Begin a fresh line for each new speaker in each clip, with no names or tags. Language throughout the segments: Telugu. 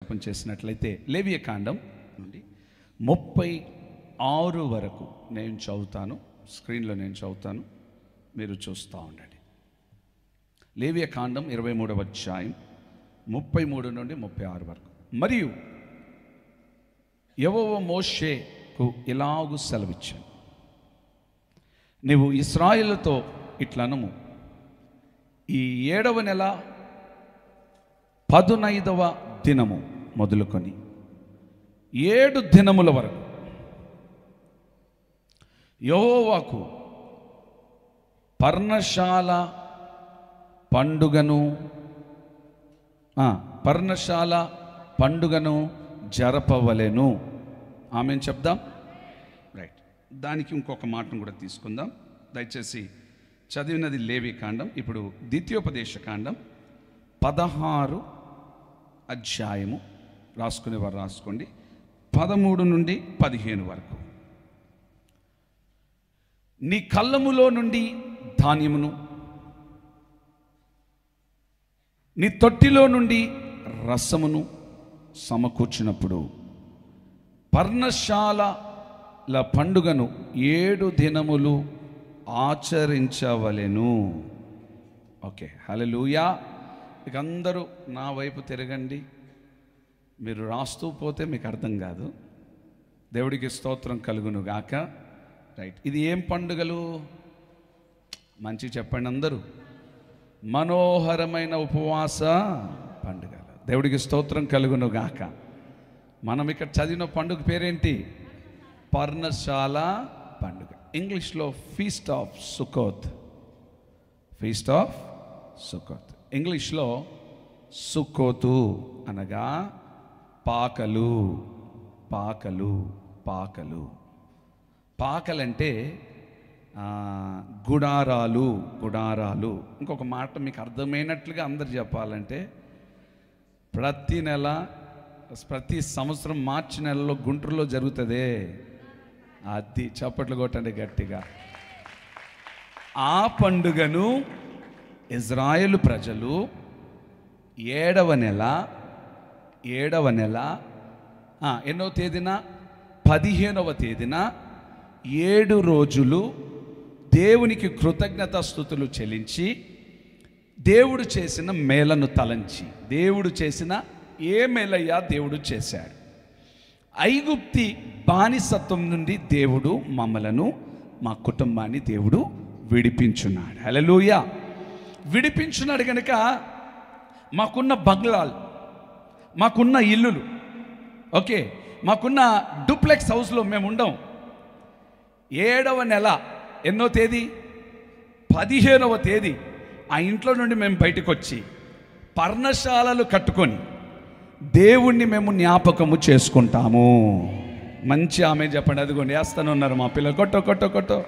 జపం చేసినట్లయితే లేవియకాండం నుండి 36 వరకు నేను చదువుతాను, స్క్రీన్లో నేను చదువుతాను, మీరు చూస్తూ ఉండండి. లేవియకాండం 23వ అధ్యాయం 33 నుండి 36 వరకు. మరియు యెహోవా మోషేకు ఇలాగు సెలవిచ్చాను, నీవు ఇశ్రాయేలుతో ఇట్లనము, ఈ 7వ నెల 15వ దినము మొదలుకొని 7 దినముల వరకు యెహోవాకు పర్ణశాల పండుగను జరపవలెను. ఆమెను చెప్దాం. రైట్, దానికి ఇంకొక మాటను కూడా తీసుకుందాం. దయచేసి చదివినది లేవికాండం. ఇప్పుడు ద్వితీయోపదేశకాండం 16 అధ్యాయము, రాసుకునేవారు రాసుకోండి, 13 నుండి 15 వరకు. నీ కళ్ళములో నుండి ధాన్యమును, నీ తొట్టిలో నుండి రసమును సమకూర్చినప్పుడు పర్ణశాలల పండుగను 7 దినములు ఆచరించవలెను. ఓకే, హల్లెలూయా. ఇక అందరూ నా వైపు తిరగండి. మీరు రాస్తూ పోతే మీకు అర్థం కాదు. దేవుడికి స్తోత్రం కలుగును గాక. రైట్, ఇది ఏం పండుగలు? మంచి చెప్పండి అందరూ. మనోహరమైన ఉపవాస పండుగలు. దేవుడికి స్తోత్రం కలుగును గాక. మనం ఇక్కడ చదివిన పండుగ పేరేంటి? పర్ణశాల పండుగ. ఇంగ్లీష్లో feast of Sukkot. Feast of Sukkot. ఇంగ్లీష్లో సుకోతు అనగా పాకలు. పాకలు పాకలు పాకలంటే గుడారాలు. గుడారాలు. ఇంకొక మాట మీకు అర్థమైనట్లుగా అందరు చెప్పాలంటే, ప్రతి సంవత్సరం మార్చి నెలలో గుంటూరులో జరుగుతుందే, అది చప్పట్లు కొట్టండి గట్టిగా. ఆ పండుగను ఇజ్రాయేలు ప్రజలు 7వ నెల ఎన్నో తేదీన? 15వ తేదీన 7 రోజులు దేవునికి కృతజ్ఞతాస్తుతులు చెల్లించి, దేవుడు చేసిన మేలను తలంచి, దేవుడు చేసిన ఏ మేలయ్యా దేవుడు చేశాడు, ఐగుప్తి బానిసత్వం నుండి దేవుడు మమ్మలను, మా కుటుంబాన్ని దేవుడు విడిపించున్నాడు. హల్లెలూయా. విడిపించున్నాడు కనుక మాకున్న బంగ్లాలు, మాకున్న ఇల్లులు, ఓకే, మాకున్న డూప్లెక్స్ హౌస్లో మేము ఉండం. 7వ నెల ఎన్నో తేదీ? 15వ తేదీ ఆ ఇంట్లో నుండి మేము బయటకు వచ్చి పర్ణశాలలు కట్టుకొని దేవుణ్ణి మేము జ్ఞాపకము చేసుకుంటాము. మంచి ఆమె చెప్పండి. అదిగోండి వేస్తూనే ఉన్నారు మా పిల్లలు. కొట్టో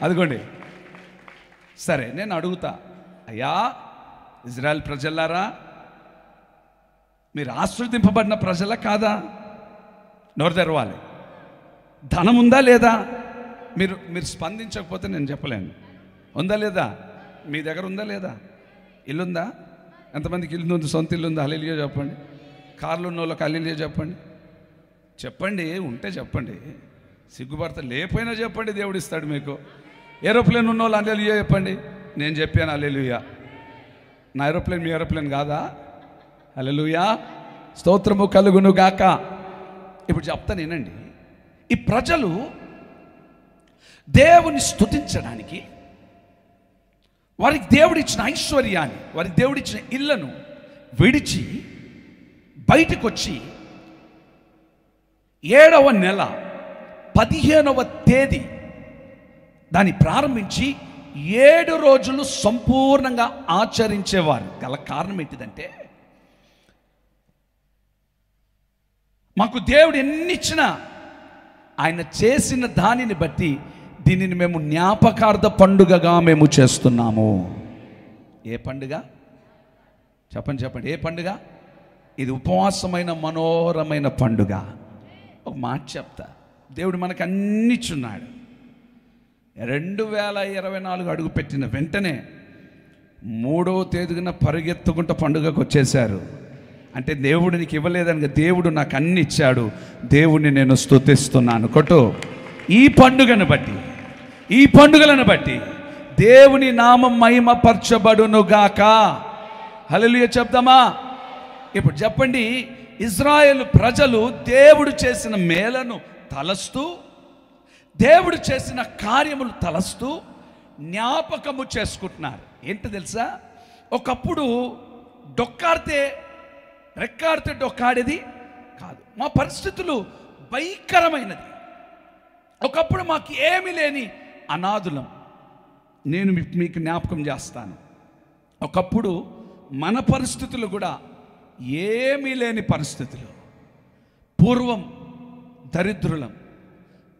అదిగోండి. సరే, నేను అడుగుతా, అయ్యా ఇజ్రాయెల్ ప్రజలారా, మీరు ఆశీర్వదింపబడిన ప్రజలా కాదా? నోరు తెరవాలి. ధనం ఉందా లేదా? మీరు స్పందించకపోతే నేను చెప్పలేను. ఉందా లేదా? మీ దగ్గర ఉందా లేదా? ఇల్లుందా? ఎంతమందికి ఇల్లు ఉంది? సొంత ఇల్లు ఉందా? హల్లెలూయా చెప్పండి. కార్లు ఉన్న వాళ్ళకి హల్లెలూయా చెప్పండి. చెప్పండి, ఉంటే చెప్పండి. సిగ్గుపడతా లేకపోయినా చెప్పండి, దేవుడు ఇస్తాడు మీకు. ఏరోప్లేన్ ఉన్న వాళ్ళు హల్లెలూయా చెప్పండి. నేను చెప్పాను హల్లెలూయా. నా ఏరోప్లేన్ మీ ఏరోప్లేన్ కాదా? హల్లెలూయా. స్తోత్రము కలుగును గాక. ఇప్పుడు చెప్తాను వినండి. ఈ ప్రజలు దేవుని స్తుతించడానికి, వారికి దేవుడిచ్చిన ఐశ్వర్యాన్ని, వారికి దేవుడిచ్చిన ఇళ్లను విడిచి బయటకు వచ్చి 7వ నెల 15వ తేదీ దాన్ని ప్రారంభించి 7 రోజులు సంపూర్ణంగా ఆచరించేవారు. గల కారణం ఏంటిదంటే, మాకు దేవుడు ఎన్ని ఇచ్చినా ఆయన చేసిన దానిని బట్టి దీనిని మేము జ్ఞాపకార్థ పండుగగా మేము చేస్తున్నాము. ఏ పండుగ? చెప్పండి. ఏ పండుగ? ఇది ఉపవాసమైన మనోహరమైన పండుగ. ఒక మాట చెప్తా, దేవుడు మనకు అన్ని ఇచ్చున్నాడు. 2024 అడుగు పెట్టిన వెంటనే 3వ తేదీన పరిగెత్తుకుంటూ పండుగకు వచ్చేశారు. అంటే దేవుడు నీకు ఇవ్వలేదని, దేవుడు నాకు అన్ని ఇచ్చాడు, దేవుడిని నేను స్తుతిస్తున్నాను. కొట్టు. ఈ పండుగను బట్టి, ఈ పండుగలను బట్టి దేవుని నామం మహిమపరచబడునుగాక. హల్లెలూయా చెప్దామా? ఇప్పుడు చెప్పండి, ఇజ్రాయేలు ప్రజలు దేవుడు చేసిన మేలను తలస్తూ, దేవుడు చేసిన కార్యములు తలస్తూ జ్ఞాపకము చేసుకుంటున్నారు. ఏంటో తెలుసా? ఒకప్పుడు డొక్కాడితే రెక్కాడితే డొక్కాడేది కాదు. మా పరిస్థితులు భయంకరమైనది. ఒకప్పుడు మాకు ఏమీ లేని అనాథులం. నేను మీకు జ్ఞాపకం చేస్తాను, ఒకప్పుడు మన పరిస్థితులు కూడా ఏమీ లేని పరిస్థితులు. పూర్వం దరిద్రులం,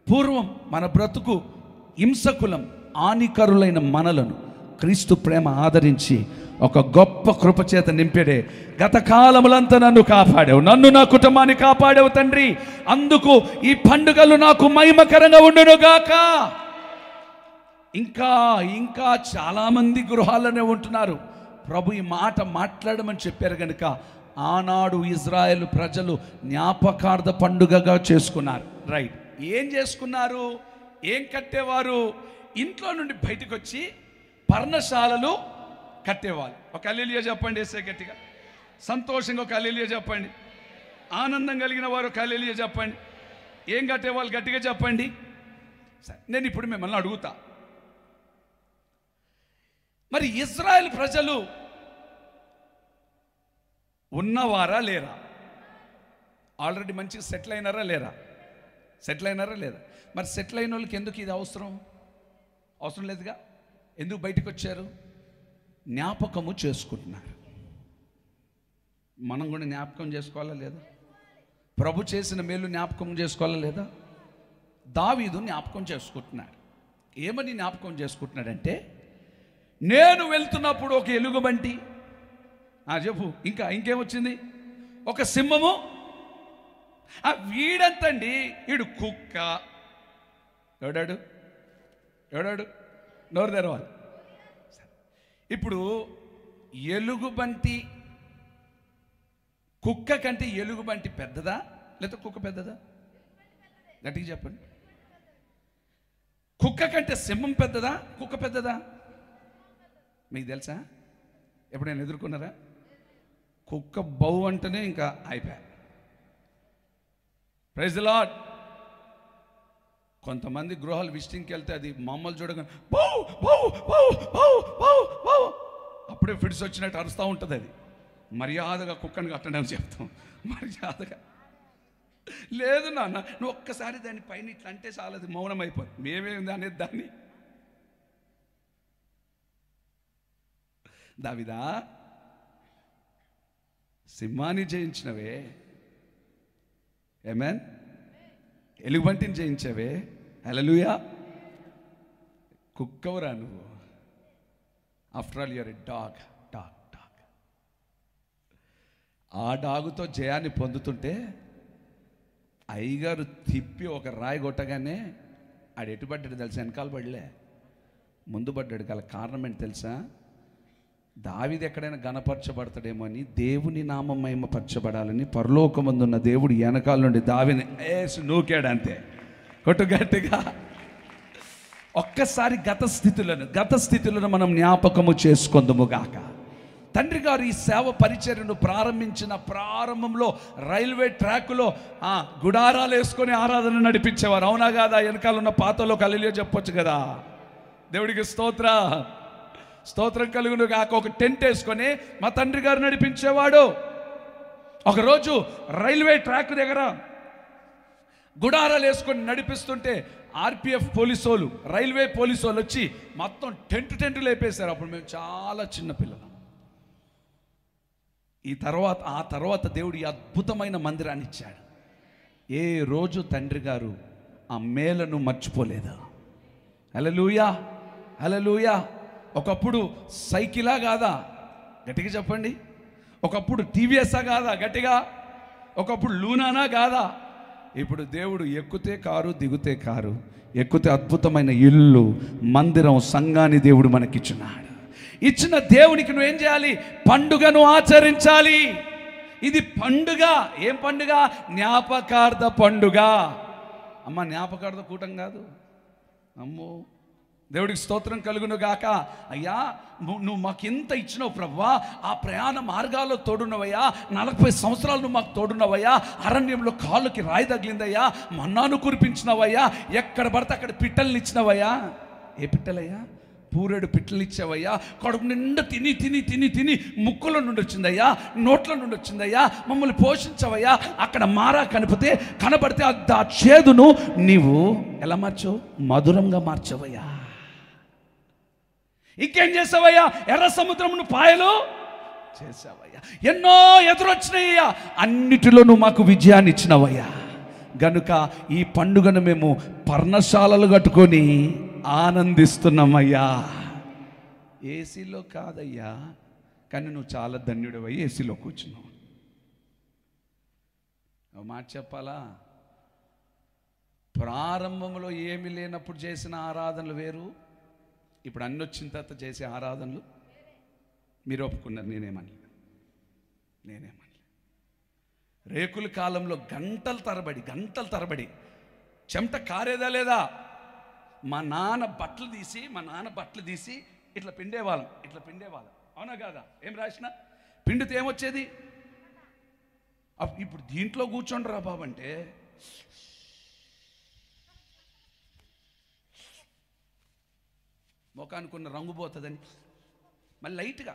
పూర్వం మన బ్రతుకు హింసకులం. హానికరులైన మనలను క్రీస్తు ప్రేమ ఆదరించి ఒక గొప్ప కృపచేత నింపాడే. గత కాలములంతా నన్ను కాపాడావు, నన్ను నా కుటుంబాన్ని కాపాడావు తండ్రి. అందుకు ఈ పండుగలు నాకు మహిమకరంగా ఉండునుగాక. ఇంకా ఇంకా చాలామంది గృహాల్లోనే ఉంటున్నారు. ప్రభు ఈ మాట మాట్లాడమని చెప్పారు కనుక ఆనాడు ఇజ్రాయేలు ప్రజలు జ్ఞాపకార్థ పండుగగా చేసుకున్నారు. రైట్. ఏం చేసుకున్నారు? ఏం కట్టేవారు? ఇంట్లో నుండి బయటకు వచ్చి పర్ణశాలలు కట్టేవాళ్ళు. ఒక హల్లెలూయా చెప్పండి, వేసే గట్టిగా సంతోషంగా ఒక హల్లెలూయా చెప్పండి. ఆనందం కలిగిన వారు ఒక హల్లెలూయా చెప్పండి. ఏం కట్టేవాళ్ళు గట్టిగా చెప్పండి. సరే, నేను ఇప్పుడు మిమ్మల్ని అడుగుతా, మరి ఇజ్రాయెల్ ప్రజలు ఉన్నవారా లేరా? ఆల్రెడీ మంచిగా సెటిల్ అయినారా లేరా? సెటిల్ అయినారా లేదా? మరి సెటిల్ అయిన వాళ్ళకి ఎందుకు ఇది అవసరం? అవసరం లేదుగా. ఎందుకు బయటకు వచ్చారు? జ్ఞాపకము చేసుకుంటున్నారు. మనం కూడా జ్ఞాపకం చేసుకోవాలా లేదా? ప్రభు చేసిన మేలు జ్ఞాపకం చేసుకోవాలా లేదా? దావీదు జ్ఞాపకం చేసుకుంటున్నాడు. ఏమని జ్ఞాపకం చేసుకుంటున్నాడంటే, నేను వెళ్తున్నప్పుడు ఒక ఎలుగుబంటి, చెప్పు, ఇంకేమొచ్చింది? ఒక సింహము. వీడంతండి, వీడు కుక్క. ఎవడాడు? నోరు తెరవాలి. ఇప్పుడు ఎలుగుబంటి, కుక్క కంటే ఎలుగుబంటి పెద్దదా లేదా కుక్క పెద్దదా? గట్టిగా చెప్పండి. కుక్క కంటే సింహం పెద్దదా కుక్క పెద్దదా? మీకు తెలుసా? ఎప్పుడైనా ఎదుర్కొన్నారా? కుక్క బౌ అంటేనే ఇంకా అయిపోయా. Praise the lord. కొంతమంది గృహాలు విజిటింగ్కి వెళ్తే అది మామూలు చూడగానే బౌ బౌ బౌ బౌ బౌ బౌ అప్పుడే ఫిడ్స్ వచ్చినట్టు అరుస్తూ ఉంటుంది. అది మర్యాదగా కుక్కని కట్టడం చెప్తాం. మర్యాదగా లేదు నాన్న, నువ్వు ఒక్కసారి దాని పైన ఇట్లా అంటే చాలా అది మౌనం అయిపోతుంది. మేమేంది అనేది దాన్ని. దావీదా, సింహాన్ని జయించినవే, ఆమేన్, ఎలుగుబంటిని జయించవే, హల్లెలూయా. కుక్కవురా నువ్వు. After all you're a dog. ఆ డాగుతో జయాన్ని పొందుతుంటే అయ్యగారు తిప్పి ఒక రాయి కొట్టగానే ఆడు ఎటు పడ్డాడు తెలుసా? వెనకాల పడలే, ముందు పడ్డాడు. గల కారణం ఏంటి తెలుసా? దావీదు ఎక్కడైనా గణపరచబడతాడేమో అని, దేవుని నామం మహిమపరచబడాలని పరలోకమందున్న దేవుడు వెనకాల నుండి దావీదుని నూకాడు. అంతే. కొట్టు గట్టిగా. ఒక్కసారి గత స్థితులను మనం జ్ఞాపకము చేసుకొందుముగాక. తండ్రి గారు ఈ సేవ పరిచర్యను ప్రారంభించిన ప్రారంభంలో రైల్వే ట్రాక్లో గుడారాలు వేసుకొని ఆరాధన నడిపించేవారు. అవునా కాదా? వెనకాల ఉన్న పాతలో హల్లెలూయా చెప్పొచ్చు కదా. దేవుడికి స్తోత్రం కలుగును కాక. ఒక టెంట్ వేసుకొని మా తండ్రి గారు నడిపించేవాడు. ఒకరోజు రైల్వే ట్రాక్ దగ్గర గుడారాలు వేసుకొని నడిపిస్తుంటే ఆర్పిఎఫ్ పోలీసోళ్ళు, రైల్వే పోలీసోళ్ళు వచ్చి మొత్తం టెంట్లు లేపేశారు. అప్పుడు మేము చాలా చిన్న పిల్లలు. ఆ తర్వాత దేవుడు ఈ అద్భుతమైన మందిరాన్ని ఇచ్చాడు. ఏ రోజు తండ్రి గారు ఆ మేలను మర్చిపోలేదా? హల్లెలూయా, హల్లెలూయా. ఒకప్పుడు సైకిలా కాదా? గట్టిగా చెప్పండి. ఒకప్పుడు టీవీఎస్ఆ కాదా? గట్టిగా. ఒకప్పుడు లూనానా కాదా? ఇప్పుడు దేవుడు ఎక్కుతే కారు, దిగుతే కారు, ఎక్కుతే అద్భుతమైన ఇల్లు, మందిరం, సంఘాన్ని దేవుడు మనకిచ్చున్నాడు. ఇచ్చిన దేవునికి నువ్వేం చేయాలి? పండుగను ఆచరించాలి. ఇది పండుగ. ఏం పండుగ? జ్ఞాపకార్థ పండుగ. అమ్మ, జ్ఞాపకార్థ కూటం కాదు. అమ్మో, దేవుడికి స్తోత్రం కలుగును గాక. అయ్యా, నువ్వు మాకు ఎంత ఇచ్చినావు ప్రభువా, ఆ ప్రయాణ మార్గాల్లో తోడున్నవయ్యా, 40 సంవత్సరాలు నువ్వు మాకు తోడున్నవయ్యా, అరణ్యంలో కాళ్ళకి రాయి తగిలిందయ్యా, మన్నాను కురిపించినవయ్యా, ఎక్కడ పడితే అక్కడ పిట్టల్ని ఇచ్చినవయ్యా. ఏ పిట్టలయ్యా? పూరేడు పిట్టలు ఇచ్చావయ్యా. కడుపు నిండా తిని తిని తిని తిని ముక్కుల నుండి వచ్చిందయ్యా, నోట్ల నుండి వచ్చిందయ్యా, మమ్మల్ని పోషించవయ్యా. అక్కడ మారా కనబడితే ఆ చేదును నీవు ఎలా మార్చావు? మధురంగా మార్చవయ్యా. ఇంకేం చేసావయ్యా? ఎర్ర సముద్రమును పాయలు చేసావయ్యా. ఎన్నో ఎదురొచ్చినాయ్యా, అన్నిటిలో నువ్వు మాకు విజయాన్ని ఇచ్చినవయ్యా. గనుక ఈ పండుగను మేము పర్ణశాలలు కట్టుకొని ఆనందిస్తున్నామయ్యా. ఏసీలో కాదయ్యా, కానీ నువ్వు చాలా ధన్యుడవయ్యి ఏసీలో కూర్చున్నావు. ఒక మాట చెప్పాలా? ప్రారంభంలో ఏమీ లేనప్పుడు చేసిన ఆరాధనలు వేరు, ఇప్పుడు అన్ని వచ్చిన తర్వాత చేసే ఆరాధనలు మీరు ఒప్పుకున్నారు. నేనేమని రేకుల కాలంలో గంటల తరబడి చెమట కారేదా లేదా? మా నాన్న బట్టలు తీసి ఇట్లా పిండేవాళ్ళం. అవునా కాదా? ఏం రాసిన పిండితే ఏమొచ్చేది? ఇప్పుడు దీంట్లో కూర్చోండిరా బాబు అంటే ముఖానుకున్న రంగు పోతుందని మళ్ళీ లైట్గా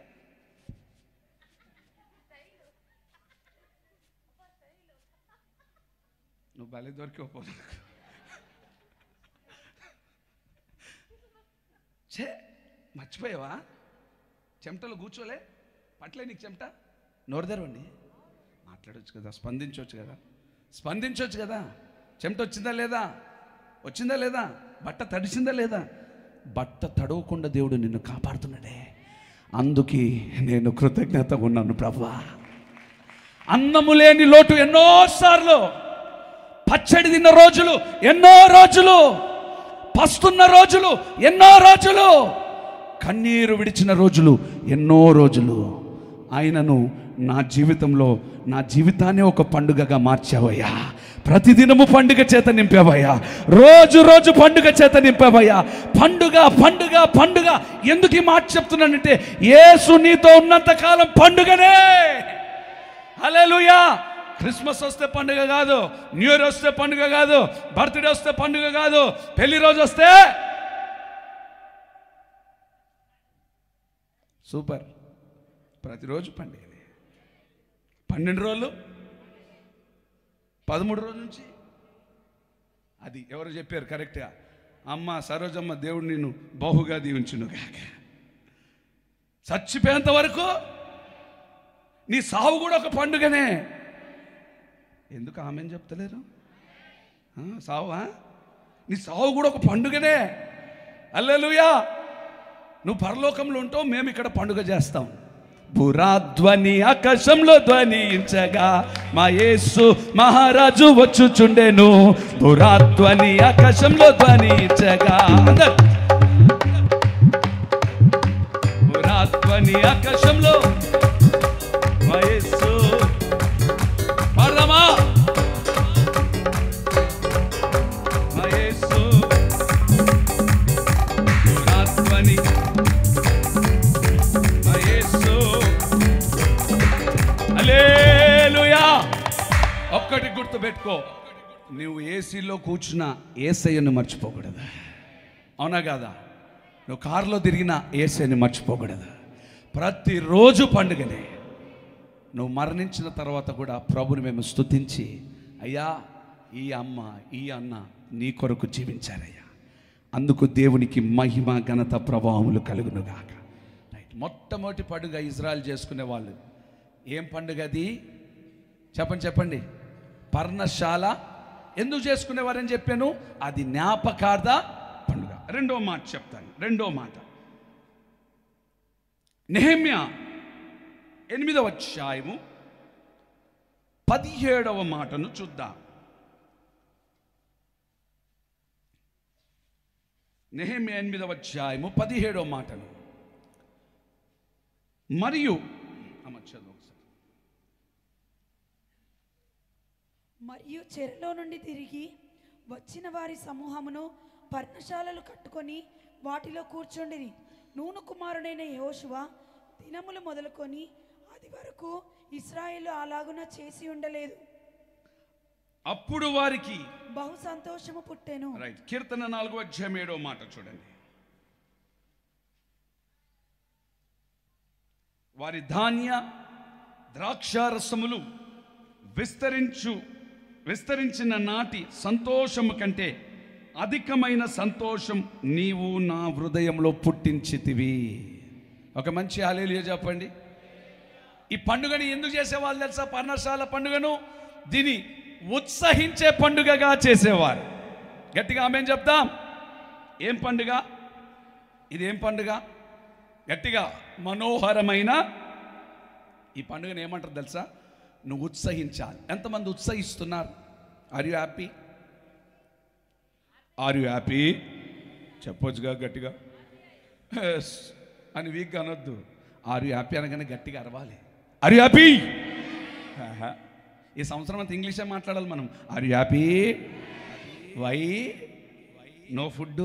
నువ్వు భలే దొరికిపోను. చే, మర్చిపోయావా? చెమటలు కూర్చోలే, పట్లే నీకు చెమట. నోరు తెరవండి, మాట్లాడవచ్చు కదా, స్పందించవచ్చు కదా. చెమట వచ్చిందా లేదా? బట్ట తడిసిందా లేదా? బట్ట తడవకుండా దేవుడు నిన్ను కాపాడుతున్నాడే. అందుకే నేను కృతజ్ఞతగా ఉన్నాను ప్రభువా. అన్నము లేని లోటు ఎన్నోసార్లు, పచ్చడి తిన్న రోజులు ఎన్నో రోజులు, పస్తున్న రోజులు ఎన్నో రోజులు, కన్నీరు విడిచిన రోజులు ఎన్నో రోజులు. ఆయనను నా జీవితాన్ని ఒక పండుగగా మార్చావయ్యా. ప్రతిదినము పండుగ చేత నింపావయ్యా. రోజు పండుగ చేత నింపావయ్యా. పండుగ. ఎందుకు ఈ మాట చెప్తున్నానంటే, యేసు నీతో ఉన్నంత కాలం పండుగనే. హల్లెలూయా. క్రిస్మస్ వస్తే పండుగ కాదు, న్యూ ఇయర్ వస్తే పండుగ కాదు, బర్త్డే వస్తే పండుగ కాదు, పెళ్లి రోజు వస్తే సూపర్, ప్రతిరోజు పండుగ. 12 రోజులు, 13 రోజుల నుంచి అది ఎవరు చెప్పారు కరెక్ట్గా? అమ్మ సరోజమ్మ, దేవుడు నిన్ను బహుగా దీవించును గాక. చచ్చిపోయేంత వరకు నీ సావు కూడా ఒక పండుగనే. ఎందుకు ఆమెను చెప్తలేరు? సావా? నీ సావు కూడా ఒక పండుగనే. హల్లెలూయా. నువ్వు పరలోకంలో ఉంటావు, మేము ఇక్కడ పండుగ చేస్తాం. బురాధ్వని ఆకాశంలో ధ్వనించగా మా యేసు మహారాజు వచ్చుచుండెను. బురాధ్వని ఆకాశంలో ధ్వనించగా, బురాధ్వని ఆకాశంలో మా యేసు పాడదామా? మా యేసు బురాధ్వని, మా యేసు. హల్లెలూయా. ఒక్కటి గుర్తుపెట్టుకో, నువ్వు ఏసీలో కూర్చున్న యేసయ్యను మర్చిపోకూడదు. అవునా కాదా? నువ్వు కారులో తిరిగిన యేసయ్యని మర్చిపోకూడదు. ప్రతిరోజు పండుగనే. నువ్వు మరణించిన తర్వాత కూడా ప్రభుని మేము స్తుతించి, అయ్యా ఈ అమ్మ ఈ అన్న నీ కొరకు జీవించారయ్యా, అందుకు దేవునికి మహిమ ఘనత ప్రభావములు కలుగునుగాక. రైట్. మొట్టమొదటి పండుగ ఇజ్రాయెల్ చేసుకునే వాళ్ళు ఏం పండుగ అది? చెప్పండి. పర్ణశాల. ఎందుకు చేసుకునేవారని చెప్పాను? అది జ్ఞాపకార్థ పండుగ. రెండో మాట చెప్తాను. నెహెమ్యా 8వ అధ్యాయము 17వ మాటను చూద్దాం. నెహెమ్యా 8వ అధ్యాయము 17వ మాటను. మరియు చదువు ఒకసారి.
మరియు చెరలో నుండి తిరిగి వచ్చిన వారి సమూహమును పర్ణశాలలు కట్టుకొని వాటిలో కూర్చుండిరి. నూను కుమారుడైన యెహోషువ దినములు మొదలుకొని అది వరకు ఇశ్రాయేలు అలాగున చేసి ఉండలేదు.
అప్పుడు వారికి
బహు సంతోషము పుట్టెను.
రైట్. కీర్తన 4:7 చూడండి. వారి ధాన్య ద్రాక్షారసములు విస్తరించిన నాటి సంతోషము కంటే అధికమైన సంతోషం నీవు నా హృదయంలో పుట్టించితివి. ఒక మంచి హల్లెలూయా చెప్పండి. ఈ పండుగని ఎందుకు చేసేవాళ్ళు తెలుసా? పర్ణశాల పండుగను దీని ఉత్సహించే పండుగగా చేసేవారు. గట్టిగా ఆమేన్ చెప్తాం. ఏం పండుగ ఇది? ఏం పండుగ? గట్టిగా మనోహరమైన ఈ పండుగను ఏమంటారు తెలుసా? నువ్వు ఉత్సహించాలి. ఎంతమంది ఉత్సహిస్తున్నారు? Are you happy? Are you happy చెప్పొచ్చుగా గట్టిగా అని వీక్గా అనొద్దు. ఆర్ యు హ్యాపీ అనగానే గట్టిగా అరవాలి. Are you happy? ఈ సంవత్సరం అంతా ఇంగ్లీషే మాట్లాడాలి మనం. Are you happy? Why no food?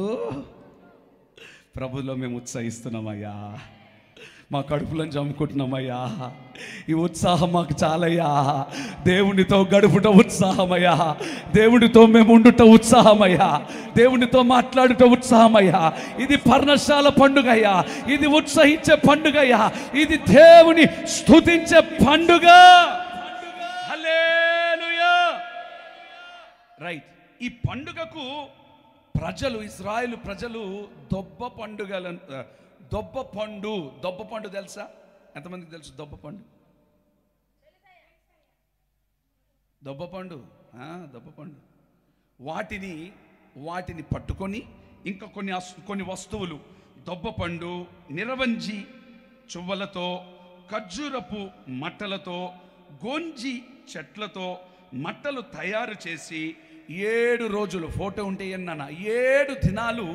ప్రభులో మేము ఉత్సహిస్తున్నామయ్యా, మా కడుపులను చంపుకుంటున్నామయ్యా. ఈ ఉత్సాహం మాకు చాలయ్యా. దేవునితో గడుపుట ఉత్సాహమయ్యా, దేవునితో మేము ఉండుట ఉత్సాహమయ్యా, దేవునితో మాట్లాడుట ఉత్సాహమయ్యా. ఇది పర్ణశాల పండుగయ్యా, ఇది ఉత్సహించే పండుగయ్యా, ఇది దేవుని స్తుతించే పండుగ. హల్లెలూయా. రైట్. ఈ పండుగకు ప్రజలు, ఇశ్రాయేలు ప్రజలు దొబ్బ పండు తెలుసా? ఎంతమందికి తెలుసు దొబ్బ పండు? వాటిని పట్టుకొని ఇంకా కొన్ని వస్తువులు, దొబ్బపండు, నిరవంజి చువ్వలతో, ఖర్జూరపు మట్టలతో, గోంజి చెట్లతో మట్టలు తయారు చేసి 7 రోజులు, ఫోటో ఉంటే ఎన్న 7 దినాలు,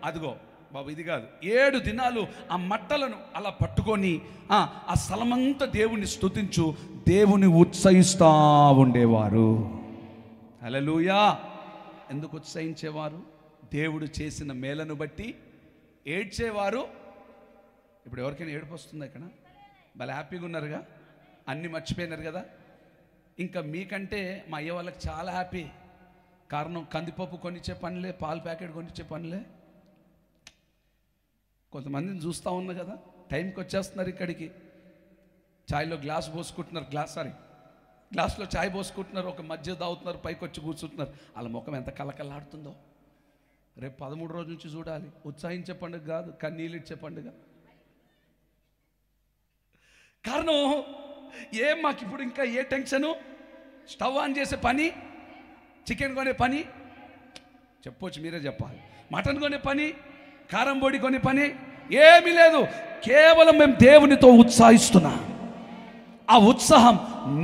అదిగో బాబు ఇది కాదు, 7 దినాలు ఆ మట్టలను అలా పట్టుకొని ఆ స్థలమంతా దేవుని స్తుతించు, దేవుని ఉత్సహిస్తూ ఉండేవారు. హల్లెలూయా. ఎందుకు ఉత్సహించేవారు? దేవుడు చేసిన మేలను బట్టి. ఏడ్చేవారు. ఇప్పుడు ఎవరికైనా ఏడుపు వస్తుందా? ఇక్కడ భలే హ్యాపీగా ఉన్నారుగా, అన్నీ మర్చిపోయినారు కదా. ఇంకా మీకంటే మా అయ్య వాళ్ళకి చాలా హ్యాపీ. కారణం కందిపప్పు కొనిచ్చే పనిలే, పాల ప్యాకెట్ కొనిచ్చే పనిలే. కొంతమందిని చూస్తూ ఉన్నా కదా, టైంకి వచ్చేస్తున్నారు ఇక్కడికి, ఛాయ్లో గ్లాస్లో ఛాయ్ పోసుకుంటున్నారు, ఒక మధ్య తాగుతున్నారు, పైకి వచ్చి కూర్చుంటున్నారు. వాళ్ళ ముఖం ఎంత కలకల్లాడుతుందో. రేపు 13 రోజుల నుంచి చూడాలి. ఉత్సాహించే పండుగ కాదు, కన్నీళ్ళు ఇచ్చే పండుగ. కారణం మాకు ఇప్పుడు ఇంకా ఏ టెన్షను? స్టవ్ ఆన్ చేసే పని, చికెన్ కొనే పని, చెప్పొచ్చు మీరే చెప్పాలి, మటన్ కొనే పని, కారం పొడి కొనే పని ఏమీ లేదు. కేవలం మేము దేవునితో ఉత్సాహిస్తున్నాం. ఆ ఉత్సాహం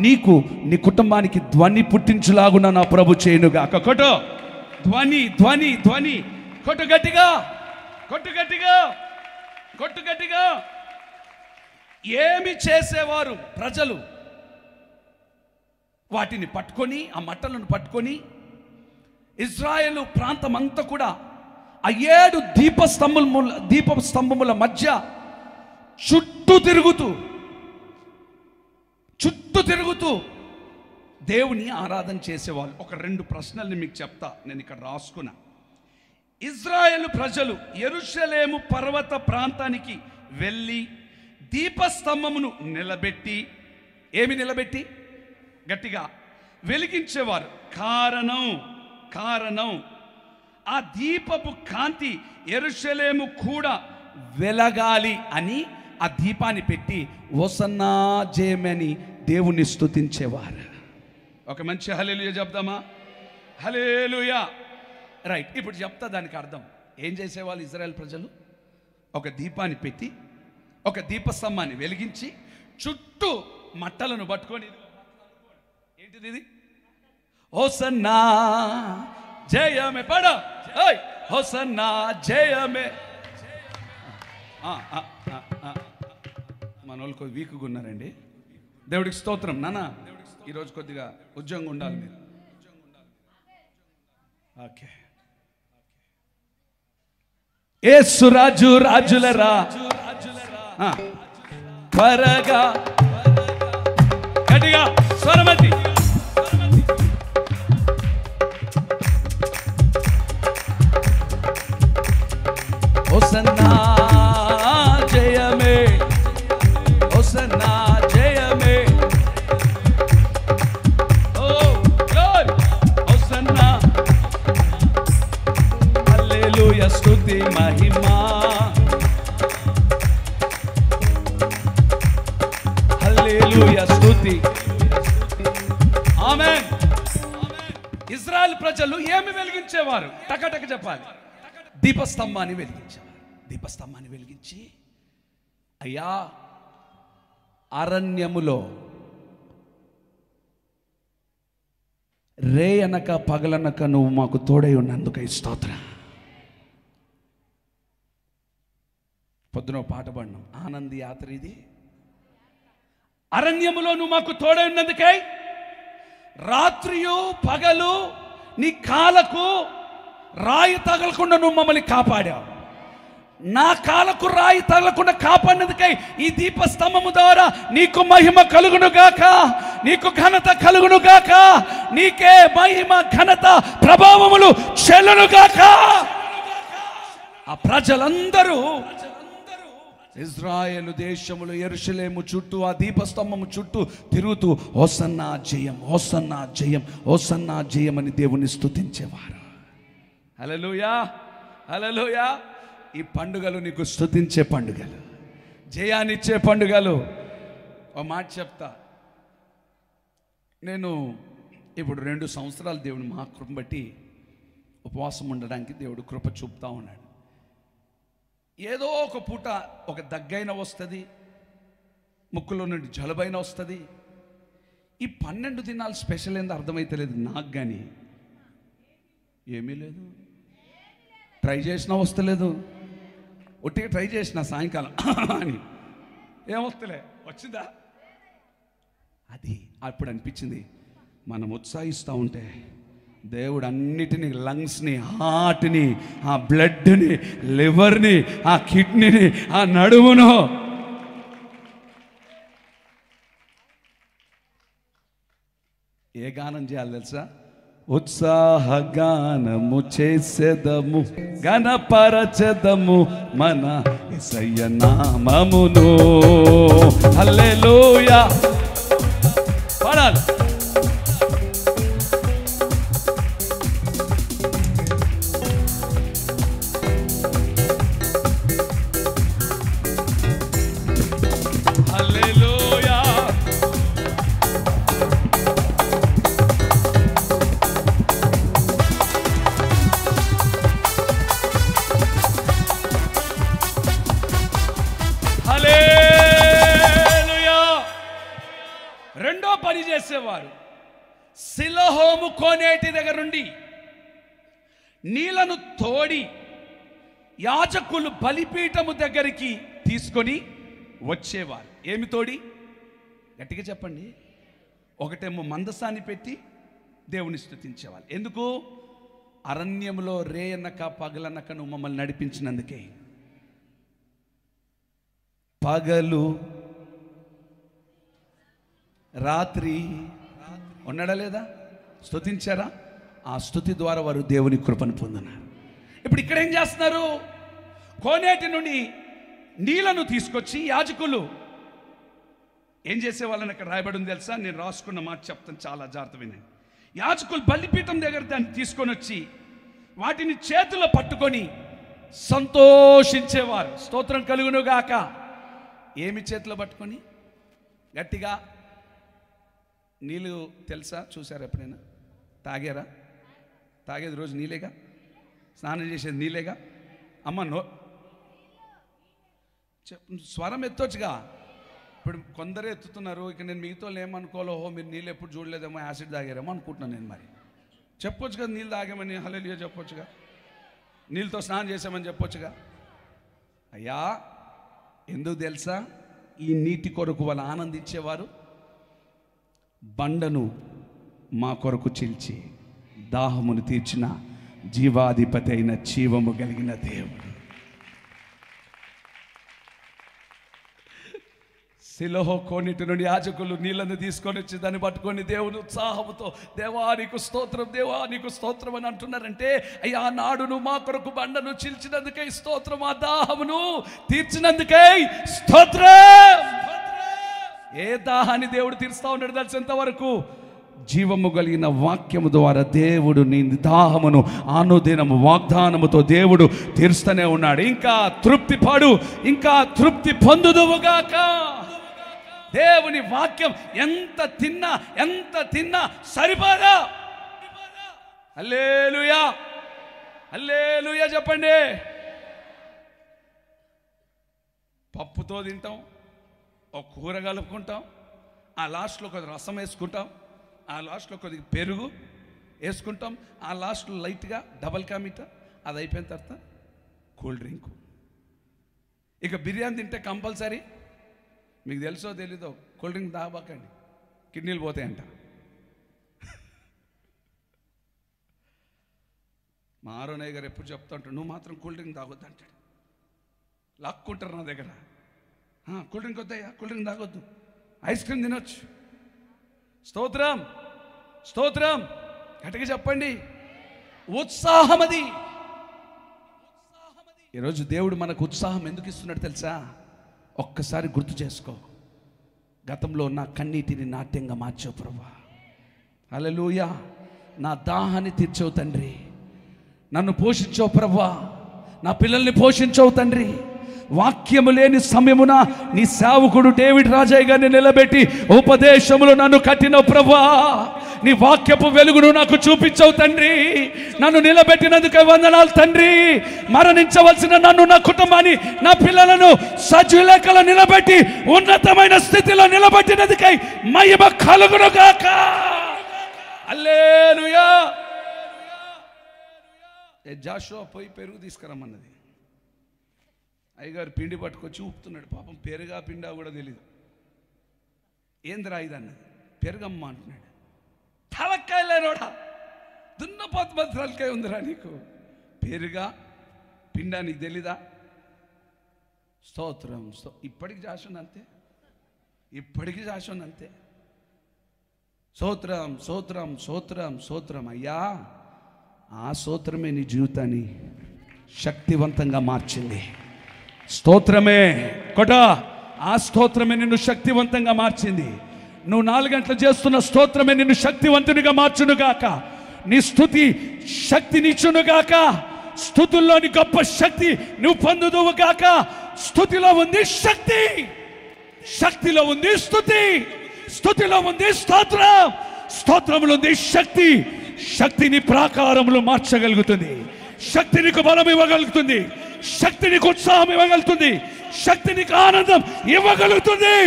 నీకు, నీ కుటుంబానికి ధ్వని పుట్టించులాగున నా ప్రభు చేయునుగా. కొట్టు ధ్వని, ధ్వని, ధ్వని, కొట్టు గట్టిగా, కొట్టు గట్టిగా, కొట్టు గట్టిగా. ఏమి చేసేవారు ప్రజలు? వాటిని పట్టుకొని, ఆ మట్టలను పట్టుకొని ఇజ్రాయేలు ప్రాంతం అంతా కూడా ఆ 7 దీపస్తంభముల మధ్య చుట్టూ తిరుగుతూ దేవుని ఆరాధన చేసేవాళ్ళు. ఒక 2 ప్రశ్నల్ని మీకు చెప్తా, నేను ఇక్కడ రాసుకున్నా. ఇజ్రాయేలు ప్రజలు యెరూషలేము పర్వత ప్రాంతానికి వెళ్ళి దీపస్తంభమును నిలబెట్టి, ఏమి నిలబెట్టి? గట్టిగా వెలిగించేవారు. కారణం ఆ దీపపు కాంతి యెరూషలేము కూడా వెలగాలి అని ఆ దీపాన్ని పెట్టి హోసన్నా జయమని దేవుని స్తుతించేవారు. ఒక మంచి హల్లెలూయా చెప్దామా? హల్లెలూయా. రైట్. ఇప్పుడు చెప్తా దానికి అర్థం. ఏం చేసేవాళ్ళు ఇజ్రాయెల్ ప్రజలు? ఒక దీపాన్ని పెట్టి, ఒక దీపస్తంభాన్ని వెలిగించి, చుట్టూ మట్టలను పట్టుకొని, ఏంటిది ఇది? హోసన్నా జయమే పడ, హోసన్నా జయమే. మన వాళ్ళు కొద్ది వీక్గా ఉన్నారండి. దేవుడికి స్తోత్రం. నాన్న ఈరోజు కొద్దిగా ఉద్యోగం ఉండాలి. మీరు ఓకే. యేసు రాజు రాజులరా త్వరగా గట్టిగా స్వరమతి. హోసన్నా జయమే, హోసన్నా జయమే, ఓ గ్లోరీ, హోసన్నా హల్లెలూయా స్తుతి మహిమా, హల్లెలూయా స్తుతి. ఆమేన్. ఇశ్రాయేలు ప్రజలు ఏమి వెలిగించేవారు? టకటక చెప్పాలి. దీపస్తంభాన్ని వెలిగించేవారు. దీపస్తంభాన్ని వెలిగించి, అయ్యా అరణ్యములో రే అనక పగలనక నువ్వు మాకు తోడై ఉన్నందుకై స్తోత్రం. పొద్దున పాట పాడినాం, ఆనంది యాత్ర ఇది. అరణ్యములో నువ్వు మాకు తోడై ఉన్నందుకై, రాత్రియు పగలు నీ కాలకు రాయి తగలకుండా నువ్వు మమ్మల్ని కాపాడావు. నా కాలకు రాయి తగలకుండా కాపాడినందుకై ఈ దీపస్తంభము ద్వారా నీకు మహిమ కలుగును గాక, నీకు ఘనత కలుగును గాక, నీకే మహిమ ఘనత ప్రభావములు చెల్లును గాక. ఆ ప్రజలందరూ ఇజ్రాయేలు దేశములు యెరూషలేము చుట్టూ ఆ దీపస్తంభము చుట్టూ తిరుగుతూ హోసన్నా జయం, హోసన్నా జయం, హోసన్నా జయం అని దేవుని స్తుతించేవారు. హల్లెలూయా, హల్లెలూయా. ఈ పండుగలు నీకు స్తుతించే పండుగలు, జయాన్నిచ్చే పండుగలు. ఒక మాట చెప్తా, నేను ఇప్పుడు 2 సంవత్సరాలు దేవుని మహాకృప బట్టి ఉపవాసం ఉండడానికి దేవుడు కృప చూపుతా ఉన్నాడు. ఏదో ఒక పూట ఒక దగ్గైన వస్తుంది, ముక్కులో నుండి జలుబైన వస్తుంది. ఈ 12 దినాలు స్పెషల్ ఏందో అర్థమైతలేదు నాకు, కానీ ఏమీ లేదు. ట్రై చేసినా వస్తలేదు, ఒట్టిగా ట్రై చేసిన సాయంకాలం అని ఏమొస్తలే, వచ్చిందా? అది అప్పుడు అనిపించింది, మనం ఉత్సాహిస్తూ ఉంటే దేవుడు అన్నిటినీ, లంగ్స్ని, హార్ట్ని, ఆ బ్లడ్ని, లివర్ని, ఆ కిడ్నీని, ఆ నడుమును ఏ గానం చేయాలి తెలుసా? ఉత్సాహగానము చేసేదము, గణపరచెదము మన యేసయ్య నామమును. హల్లెలూయా పాడాలి. రెండో పని చేసేవారు, శిలహోము కోనేటి దగ్గర నుండి నీళ్లను తోడి యాజకులు బలిపీఠము దగ్గరికి తీసుకొని వచ్చేవారు. ఏమి తోడి? గట్టిగా చెప్పండి. ఒకటేమో మందసాన్ని పెట్టి దేవుని స్తుతించేవాళ్ళు. ఎందుకు? అరణ్యములో రే అన్నక పగలన్నక నువ్వు మమ్మల్ని నడిపించినందుకే. పగలు రాత్రి ఉన్నాడా లేదా? స్తుతించారా? ఆ స్తుతి ద్వారా వారు దేవుని కృపను పొందినారు. ఇప్పుడు ఇక్కడ ఏం చేస్తున్నారు? కోనేటి నుండి నీళ్లను తీసుకొచ్చి యాజకులు ఏం చేసేవాళ్ళని అక్కడ రాయబడి ఉంది తెలుసా? నేను రాసుకున్న మాట చెప్తాను, చాలా జాగ్రత్త వినండి. యాజకులు బలిపీఠం దగ్గర దాన్ని తీసుకొని వచ్చి వాటిని చేతిలో పట్టుకొని సంతోషించేవారు. స్తోత్రం కలుగును గాక. ఏమి చేతిలో పట్టుకొని? గట్టిగా నీళ్ళు తెలుసా? చూసారా ఎప్పుడైనా? తాగారా? తాగేది రోజు నీళ్ళేగా, స్నానం చేసేది నీళ్ళేగా. అమ్మ స్వరం ఎత్తొచ్చుగా. ఇప్పుడు కొందరే ఎత్తుతున్నారు. ఇక నేను మిగతా ఏమనుకోవాలో, ఓహో మీరు నీళ్ళు ఎప్పుడు చూడలేదేమో, యాసిడ్ తాగారేమో అనుకుంటున్నాను నేను. మరి చెప్పొచ్చు కదా, నీళ్ళు తాగామని హల్లెలూయా చెప్పొచ్చుగా, నీళ్ళతో స్నానం చేసామని చెప్పొచ్చుగా. అయ్యా ఎందుకు తెలుసా? ఈ నీటి కొరకు వాళ్ళు ఆనందించేవారు. బండను మా కొరకు చీల్చి దాహమును తీర్చిన జీవాధిపతి అయిన జీవము కలిగిన దేవుడు. సిలోహ కోనేటి నుండి యాజకులు నీళ్ళను తీసుకొని వచ్చి దాన్ని పట్టుకొని దేవుని ఉత్సాహంతో దేవా నీకు స్తోత్రం, దేవా నీకు స్తోత్రం అని అంటున్నారంటే, అయ్యా నాడు నువ్వు మా కొరకు బండను చీల్చినందుకై స్తోత్రం, ఆ దాహమును తీర్చినందుకై స్తోత్రం. ఏ దాహాన్ని దేవుడు తీరుస్తా ఉన్నాడు తెలిసేంత వరకు జీవము కలిగిన వాక్యము ద్వారా దేవుడు నీ దాహమును అనుదినము వాగ్దానముతో దేవుడు తీరుస్తూనే ఉన్నాడు. ఇంకా తృప్తి పడు, ఇంకా తృప్తి పొందుదువుగాక. దేవుని వాక్యం ఎంత తిన్నా సరిపోదా. హల్లెలూయా, హల్లెలూయా చెప్పండి. పప్పుతో తింటాం, ఒక కూర కలుపుకుంటాం, ఆ లాస్ట్లో కొద్దిగా రసం వేసుకుంటాం, ఆ లాస్ట్లో కొద్దిగా పెరుగు వేసుకుంటాం, ఆ లాస్ట్లో లైట్గా డబల్ కా మీఠా, అది అయిపోయిన తర్వాత కూల్ డ్రింక్. ఇక బిర్యానీ తింటే కంపల్సరీ, మీకు తెలుసో తెలీదో, కూల్ డ్రింక్ తాగబాకండి, కిడ్నీలు పోతాయంట. మా ఆరోనయ్య గారు ఎప్పుడు చెప్తా ఉంటాడు, నువ్వు మాత్రం కూల్ డ్రింక్ తాగొద్దు అంటాడు. లాక్కుంటారు నా దగ్గర, కూల్ డ్రింక్ వద్దయ్యా, కూల్ డ్రింక్ తాగొద్దు, ఐస్ క్రీమ్ తినొచ్చు. స్తోత్రం, స్తోత్రం, గట్టిగా చెప్పండి. ఉత్సాహం అది. ఈరోజు దేవుడు మనకు ఉత్సాహం ఎందుకు ఇస్తున్నాడు తెలుసా? ఒక్కసారి గుర్తు చేసుకో, గతంలో నా కన్నీటిని నాట్యంగా మార్చావు ప్రభువా. హల్లెలూయా. నా దాహాన్ని తీర్చావు తండ్రి, నన్ను పోషించావు ప్రభువా, నా పిల్లల్ని పోషించావు తండ్రి. వాక్యము లేని సమయమున నీ సేవకుడు డేవిడ్ రాజయ్య గారిని నిలబెట్టి ఉపదేశములు నన్ను కట్టిన ప్రభువా, నీ వాక్యపు వెలుగును నాకు చూపించావు తండ్రి. నన్ను నిలబెట్టినందుకు వందనాలు తండ్రి. మరణించవలసిన నన్ను, నా కుటుంబాన్ని, నా పిల్లలను సజీలకలో నిలబెట్టి ఉన్నతమైన స్థితిలో నిలబెట్టినందుకై మహిమ కలుగును గాక. హల్లెలూయా. జాషువా పోయి పెరుగు తీసుకురమ్మన్నది, అయ్యగారు పిండి పట్టుకొచ్చి ఊపుతున్నాడు. పాపం పెరుగా పిండా కూడా తెలీదు. ఏందిరా ఇదన్నది, పెరుగమ్మ అంటున్నాడు. తలకాయ లేనోడా, దున్నపోతు మధ్య తలకాయ ఉందిరా నీకు, పెరుగా పిండా నీకు తెలీదా? స్తోత్రం. ఇప్పటికి జాషుని అంతే, ఇప్పటికీ జాషుని అంతే. స్తోత్రం, స్తోత్రం, స్తోత్రం, స్తోత్రం. అయ్యా ఆ స్తోత్రమే నీ జీవితాన్ని శక్తివంతంగా మార్చింది. స్తోత్రమే కొట, ఆ స్తోత్రమే నిన్ను శక్తివంతంగా మార్చింది. నువ్వు 4 గంటలు చేస్తున్న స్తోత్రమే నిన్ను శక్తివంతునిగా మార్చునుగాక. నీ స్తుతి శక్తినిచ్చునుగాక. స్తుతుల్లోని గొప్ప శక్తి నువ్వు పొందుదువుగాక. స్తుతిలో ఉంది శక్తి, శక్తిలో ఉంది స్తుతి, స్తుతిలో ఉంది స్తోత్రం, స్తోత్రంలో ఉంది శక్తి. శక్తిని ప్రాకారములు మార్చగలుగుతుంది, శక్తి నీకు బలం ఇవ్వగలుగుతుంది, శక్తి నీకు ఉత్సాహం ఇవ్వగలుగుతుంది, శక్తి నీకు ఆనందం ఇవ్వగలుగుతుంది.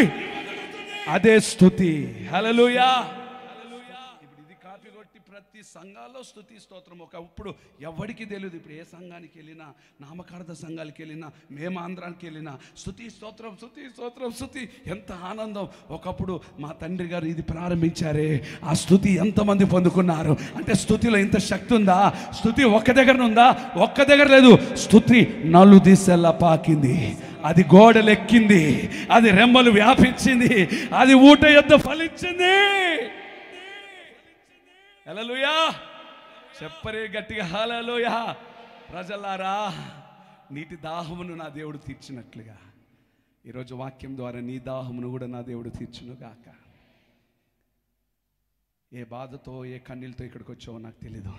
అదే స్తుతి. హల్లెలూయా. ఇప్పుడు ఇది కాపీ కొట్టి ప్రతి సంఘాల్లో స్తుతి స్తోత్రం. ఒకప్పుడు ఎవరికి తెలియదు. ఇప్పుడు ఏ సంఘానికి వెళ్ళినా, నామకార్థ సంఘానికి వెళ్ళినా, మేము ఆంధ్రానికి వెళ్ళినా స్తుతి స్తోత్రం, స్తుతి స్తోత్రం, స్తుతి. ఎంత ఆనందం. ఒకప్పుడు మా తండ్రి గారు ఇది ప్రారంభించారే, ఆ స్తుతి ఎంతమంది పొందుకున్నారు అంటే, స్తుతిలో ఇంత శక్తి ఉందా? స్తుతి ఒక్క దగ్గర ఉందా? ఒక్క దగ్గర లేదు. స్తుతి 4 దిశలా పాకింది, అది గోడలెక్కింది, అది రెమ్మలు వ్యాపించింది, అది ఊట యొద్ద ఫలించింది. హల్లెలూయా. చెప్పరే గట్టిగా హల్లెలూయా. ప్రజలారా, నీటి దాహమును నా దేవుడు తీర్చినట్లుగా ఈరోజు వాక్యం ద్వారా నీ దాహమును కూడా నా దేవుడు తీర్చునుగాక. ఏ బాధతో, ఏ కన్నీళ్ళతో ఇక్కడికి వచ్చావో నాకు తెలీదు.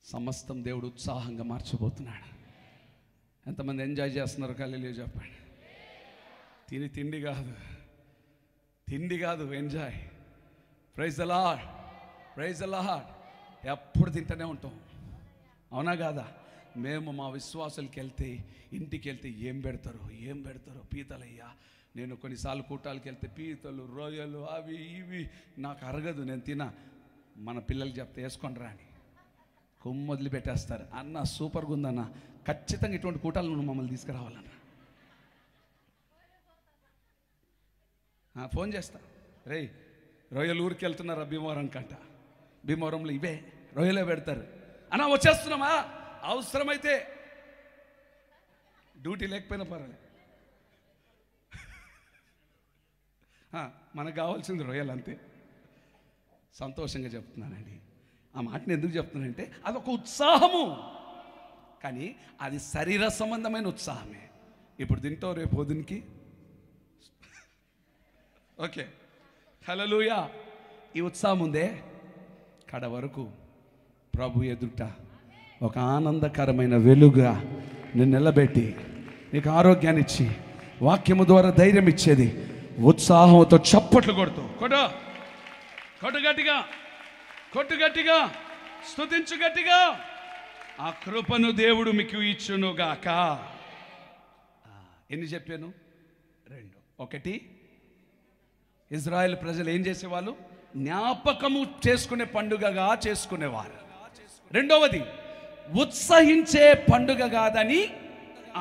సమస్తం దేవుడు ఉత్సాహంగా మార్చబోతున్నాడు. ఎంతమంది ఎంజాయ్ చేస్తున్నారు? హల్లెలూయా చెప్పండి. తిండి కాదు, తిండి కాదు, enjoy. Praise the lord, praise the lord. ఎప్పుడు తింటూనే ఉంటాం, అవునా కాదా? మేము మా విశ్వాసులకి వెళ్తే, ఇంటికి వెళ్తే ఏం పెడతారు, ఏం పెడతారు? పీతలయ్యా. నేను కొన్నిసార్లు కూటాలకి వెళ్తే పీతలు, రొయ్యలు, అవి ఇవి నాకు అరగదు, నేను తినా. మన పిల్లలకి చెప్తే వేసుకొని రాని కొమ్మొదిలి పెట్టేస్తారు. అన్న సూపర్గా ఉందన్న, ఖచ్చితంగా ఇటువంటి కూటాలు నువ్వు మమ్మల్ని తీసుకురావాలన్న. ఫోన్ చేస్తా, రే రొయ్యలు ఊరికి వెళ్తున్నారా భీమవరం కంట, భీమవరంలో ఇవే రొయ్యలే పెడతారు. అన్నా వచ్చేస్తున్నామా, అవసరమైతే డ్యూటీ లేకపోయినా పర్వాలేదు, మనకు కావాల్సింది రొయ్యలు అంతే. సంతోషంగా చెప్తున్నానండి. ఆ మాటను ఎందుకు చెప్తున్నానంటే అదొక ఉత్సాహము, కానీ అది శరీర సంబంధమైన ఉత్సాహమే. ఇప్పుడు తింటావు, రేపు పొద్దునికి ఓకే. హల్లెలూయా. ఈ ఉత్సాహం ఉందే, కడ వరకు ప్రభు ఎదుట ఒక ఆనందకరమైన వెలుగుగా నిన్ను నిలబెట్టి నీకు ఆరోగ్యాన్ని ఇచ్చి వాక్యము ద్వారా ధైర్యం ఇచ్చేది. ఉత్సాహంతో చప్పట్లు కొడుతూ కొట్టు గట్టిగా, కొట్టు గట్టిగా, స్తుతించు గట్టిగా. ఆ కృపను దేవుడు మీకు ఇచ్చునుగాక. ఎన్ని చెప్పాను? 2. ఒకటి, ఇజ్రాయెల్ ప్రజలు ఏం చేసేవాళ్ళు? జ్ఞాపకము చేసుకునే పండుగగా చేసుకునేవారు. రెండవది, ఉత్సహించే పండుగ కాదని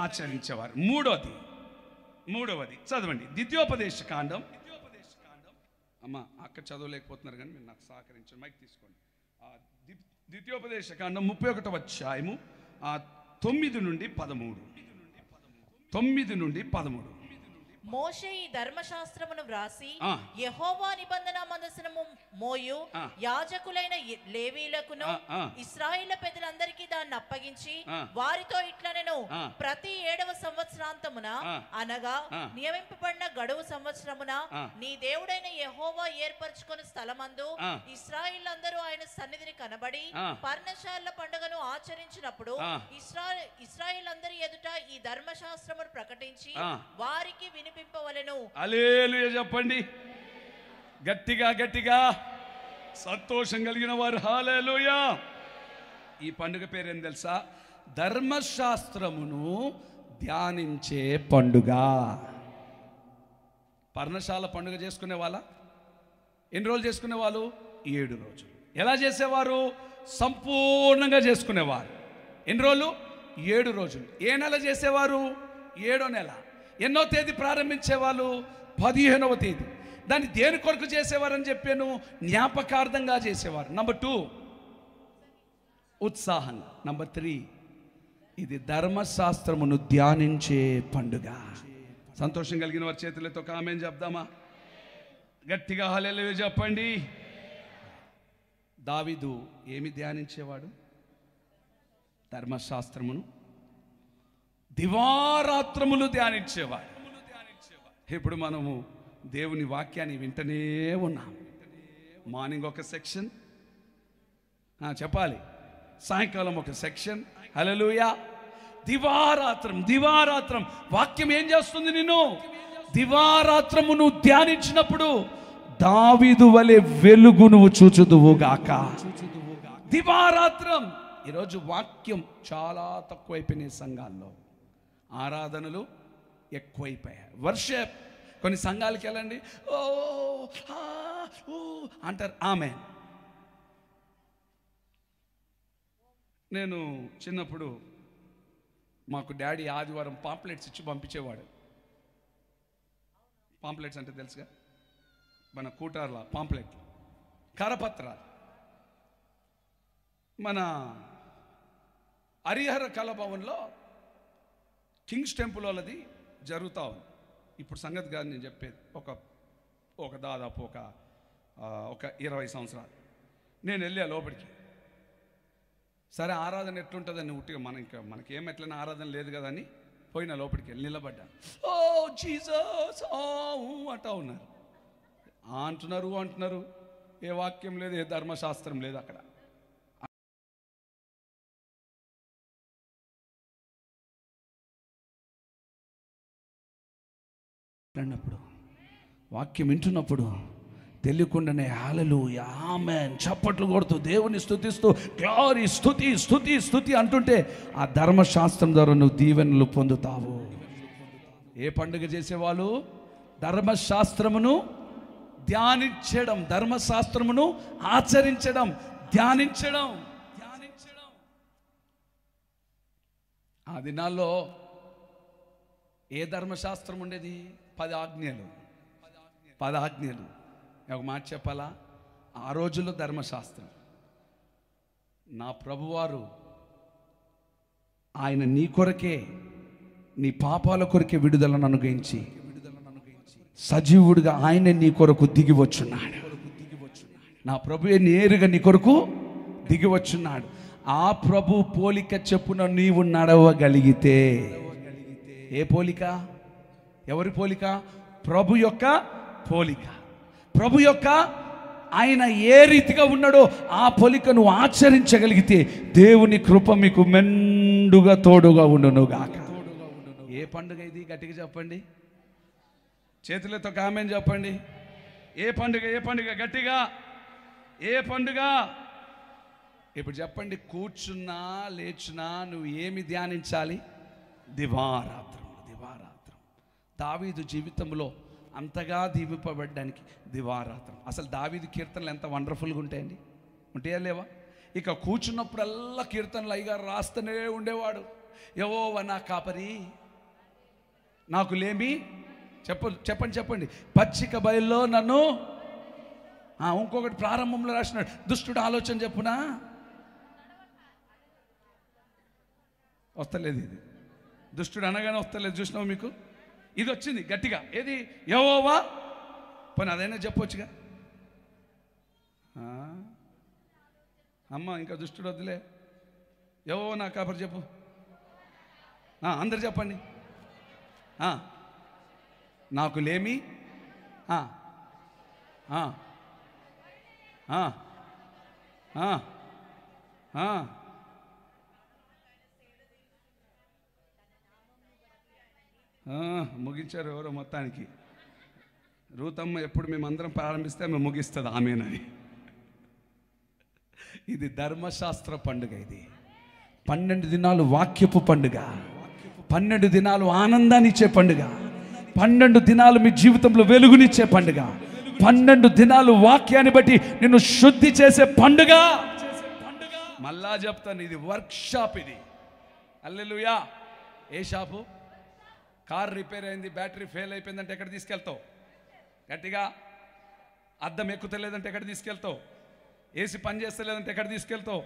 ఆచరించేవారు. మూడవది చదవండి, ద్వితీయోపదేశ కాండం. అమ్మ అక్కడ చదవలేకపోతున్నారు కానీ మీరు నాకు సహకరించండి, మైక్ తీసుకోండి. ద్వితీయోపదేశ కాండం 31వ అధ్యాయము 9 నుండి 13.
మోషే ఈ ధర్మశాస్త్రమును వ్రాసి యెహోవా నిబంధన మందసము మోయు యాజకులైన లేవీయులకును ఇశ్రాయేలు పెద్దలందరికీ దాన్ని అప్పగించి వారితో ఇట్లనెను, ప్రతి 7వ సంవత్సరాంతమున అనగా నియమింపబడిన గడువు సంవత్సరమున నీ దేవుడైన యెహోవా ఏర్పరచుకున్న స్థలమందు ఇశ్రాయేలందరూ ఆయన సన్నిధిని కనబడి పర్ణశాల పండుగను ఆచరించినప్పుడు ఇశ్రాయేలందరి ఎదుట ఈ ధర్మశాస్త్రమును ప్రకటించి వారికి వినిపింపవలెను.
హల్లెలూయా చెప్పండి గట్టిగా గట్టిగా, సంతోషం కలిగిన వారు హల్లెలూయా. ఈ పండుగ పేరేం తెలుసా? ధర్మశాస్త్రమును ధ్యానించే పండుగ. పర్ణశాల పండుగ చేసుకునే వాళ్ళ ఎన్ని రోజులు చేసుకునే వాళ్ళు? 7 రోజులు. ఎలా చేసేవారు? సంపూర్ణంగా చేసుకునేవారు. ఎన్ని రోజులు? 7 రోజులు. ఏ నెల చేసేవారు? 7వ నెల. ఎన్నో తేదీ ప్రారంభించేవాళ్ళు? 15వ తేదీ. దాన్ని దేని కొరకు చేసేవారని చెప్పాను? జ్ఞాపకార్థంగా చేసేవారు. నంబర్ 2 ఉత్సాహంగా. నంబర్ 3 ఇది ధర్మశాస్త్రమును ధ్యానించే పండుగ. సంతోషం కలిగిన వారి చేతులతో ఆమేన్ చెప్దామా? గట్టిగా హల్లెలూయా చెప్పండి. దావీదు ఏమి ధ్యానించేవాడు? ధర్మశాస్త్రమును దివారాత్రములు ధ్యానించేవాడు. ఇప్పుడు మనము దేవుని వాక్యాన్ని వింటనే ఉన్నాం. మార్నింగ్ ఒక సెక్షన్ చెప్పాలి, సాయంకాలం ఒక సెక్షన్. హల్లెలూయా. దివారాత్రం వాక్యం ఏం చేస్తుంది? నిన్ను దివారాత్రము నువ్వు ధ్యానించినప్పుడు దావీదు వలె వెలుగు నువ్వు చూచుదువుగాక. దివారాత్రం. ఈరోజు వాక్యం చాలా తక్కువైపోయినాయి సంఘాల్లో, ఆరాధనలు ఎక్కువైపోయాయి. వర్షిప్ కొన్ని సంఘాలకి వెళ్ళండి, ఓ అంటారు ఆమేన్. నేను చిన్నప్పుడు మాకు డాడీ ఆదివారం పాంప్లెట్స్ ఇచ్చి పంపించేవాడు. పాంప్లెట్స్ అంటే తెలుసుగా, మన కూటార్ల పాంప్లెట్లు, కరపత్రాలు. మన హరిహర కళాభవన్లో కింగ్స్ టెంపుల్ వాళ్ళది జరుగుతూ ఉంది. ఇప్పుడు సంగతి కాదు నేను చెప్పేది, ఒక దాదాపు ఒక 20 సంవత్సరాలు. నేను వెళ్ళా లోపలికి. సరే ఆరాధన ఎట్లుంటుందని ఉట్టిగా మనకేం ఎట్లైనా ఆరాధన లేదు కదా అని పోయిన లోపలికి వెళ్ళి నిలబడ్డా. ఓ జీసస్ అంటా ఉన్నారు, అంటున్నారు. ఏ వాక్యం లేదు, ఏ ధర్మశాస్త్రం లేదు అక్కడ. అన్నప్పుడు వాక్యం వింటున్నప్పుడు తెలియకుండానే హల్లెలూయా ఆమేన్ చప్పట్లు కొడుతూ దేవుని స్తుతిస్తూ గ్లోరీ స్తుతి అంటుంటే ఆ ధర్మశాస్త్రం ద్వారా నువ్వు దీవెనలు పొందుతావు. ఏ పండుగ చేసేవాళ్ళు? ధర్మశాస్త్రమును ధ్యానించడం, ధర్మశాస్త్రమును ఆచరించడం, ధ్యానించడం. ఆ దినాల్లో ఏ ధర్మశాస్త్రం ఉండేది? 10 ఆజ్ఞలు. ఒక మాట చెప్పాలా, ఆ రోజుల్లో ధర్మశాస్త్రం నా ప్రభువారు ఆయన నీ కొరకే, నీ పాపాల కొరకే విడుదలను అనుగ్రహించి సజీవుడిగా ఆయన నీ కొరకు దిగి వచ్చున్నాడు. నా ప్రభువే నేరుగా నీ కొరకు దిగి వచ్చున్నాడు. ఆ ప్రభు పోలిక చెప్పున నీవు నడవగలిగితే, ఏ పోలిక? ఎవరి పోలిక? ప్రభు యొక్క పోలిక. ప్రభు యొక్క ఆయన ఏ రీతిగా ఉన్నాడో ఆ పోలికను ఆచరించగలిగితే దేవుని కృప మీకు మెండుగా తోడుగా ఉండునుగాక. ఏ పండుగ ఇది? గట్టిగా చెప్పండి, చేతులతో కామెంట్ చెప్పండి. ఏ పండుగ? ఏ పండుగ? గట్టిగా ఏ పండుగ? ఇప్పుడు చెప్పండి. కూర్చున్నా లేచున్నా నువ్వు ఏమి ధ్యానించాలి? దివారాత్రం. దివారాత్రం దావీదు జీవితంలో అంతగా దీవింపబడ్డానికి దివారాత్రం. అసలు దావీదు కీర్తనలు ఎంత వండర్ఫుల్గా ఉంటాయండి, ఉంటాయా లేవా? ఇక కూర్చున్నప్పుడల్లా కీర్తనలు అయ్యగారు రాస్తూనే ఉండేవాడు. యెహోవా నా కాపరి, నాకు లేమి చెప్పండి. పచ్చిక బయల్లో నన్ను. ఇంకొకటి ప్రారంభంలో రాసినాడు, దుష్టుడు ఆలోచన చెప్పునా. వస్తలేదు ఇది, దుష్టుడు అనగానే వస్తలేదు. చూసినావు మీకు ఇది వచ్చింది గట్టిగా. ఏది? యెహోవా. పని అదైనా చెప్పొచ్చుగా. అమ్మ ఇంకా దుష్టుడు వద్దులే, యెహోవా నా కాపరి చెప్పు. అందరు చెప్పండి. నాకు లేమి ముగించారు ఎవరో మొత్తానికి. రూతమ్మ ఎప్పుడు మేమందరం ప్రారంభిస్తే మేము ముగిస్తుంది ఆమెనని. ఇది ధర్మశాస్త్ర పండుగ. ఇది 12 దినాలు వాక్యపు పండుగ, 12 దినాలు ఆనందాన్ని ఇచ్చే పండుగ, 12 దినాలు మీ జీవితంలో వెలుగునిచ్చే పండుగ, 12 దినాలు వాక్యాన్ని బట్టి నిన్ను శుద్ధి చేసే పండుగ. మళ్ళా చెప్తాను, ఇది వర్క్ షాప్. ఇది హల్లెలూయా. ఏ షాపు? కార్ రిపేర్ అయింది, బ్యాటరీ ఫెయిల్ అయిపోయిందంటే ఎక్కడ తీసుకెళ్తావు? గట్టిగా. అద్దం ఎక్కుతలేదంటే ఎక్కడ తీసుకెళ్తావు? ఏసీ పని చేస్తలేదంటే ఎక్కడ తీసుకెళ్తావు?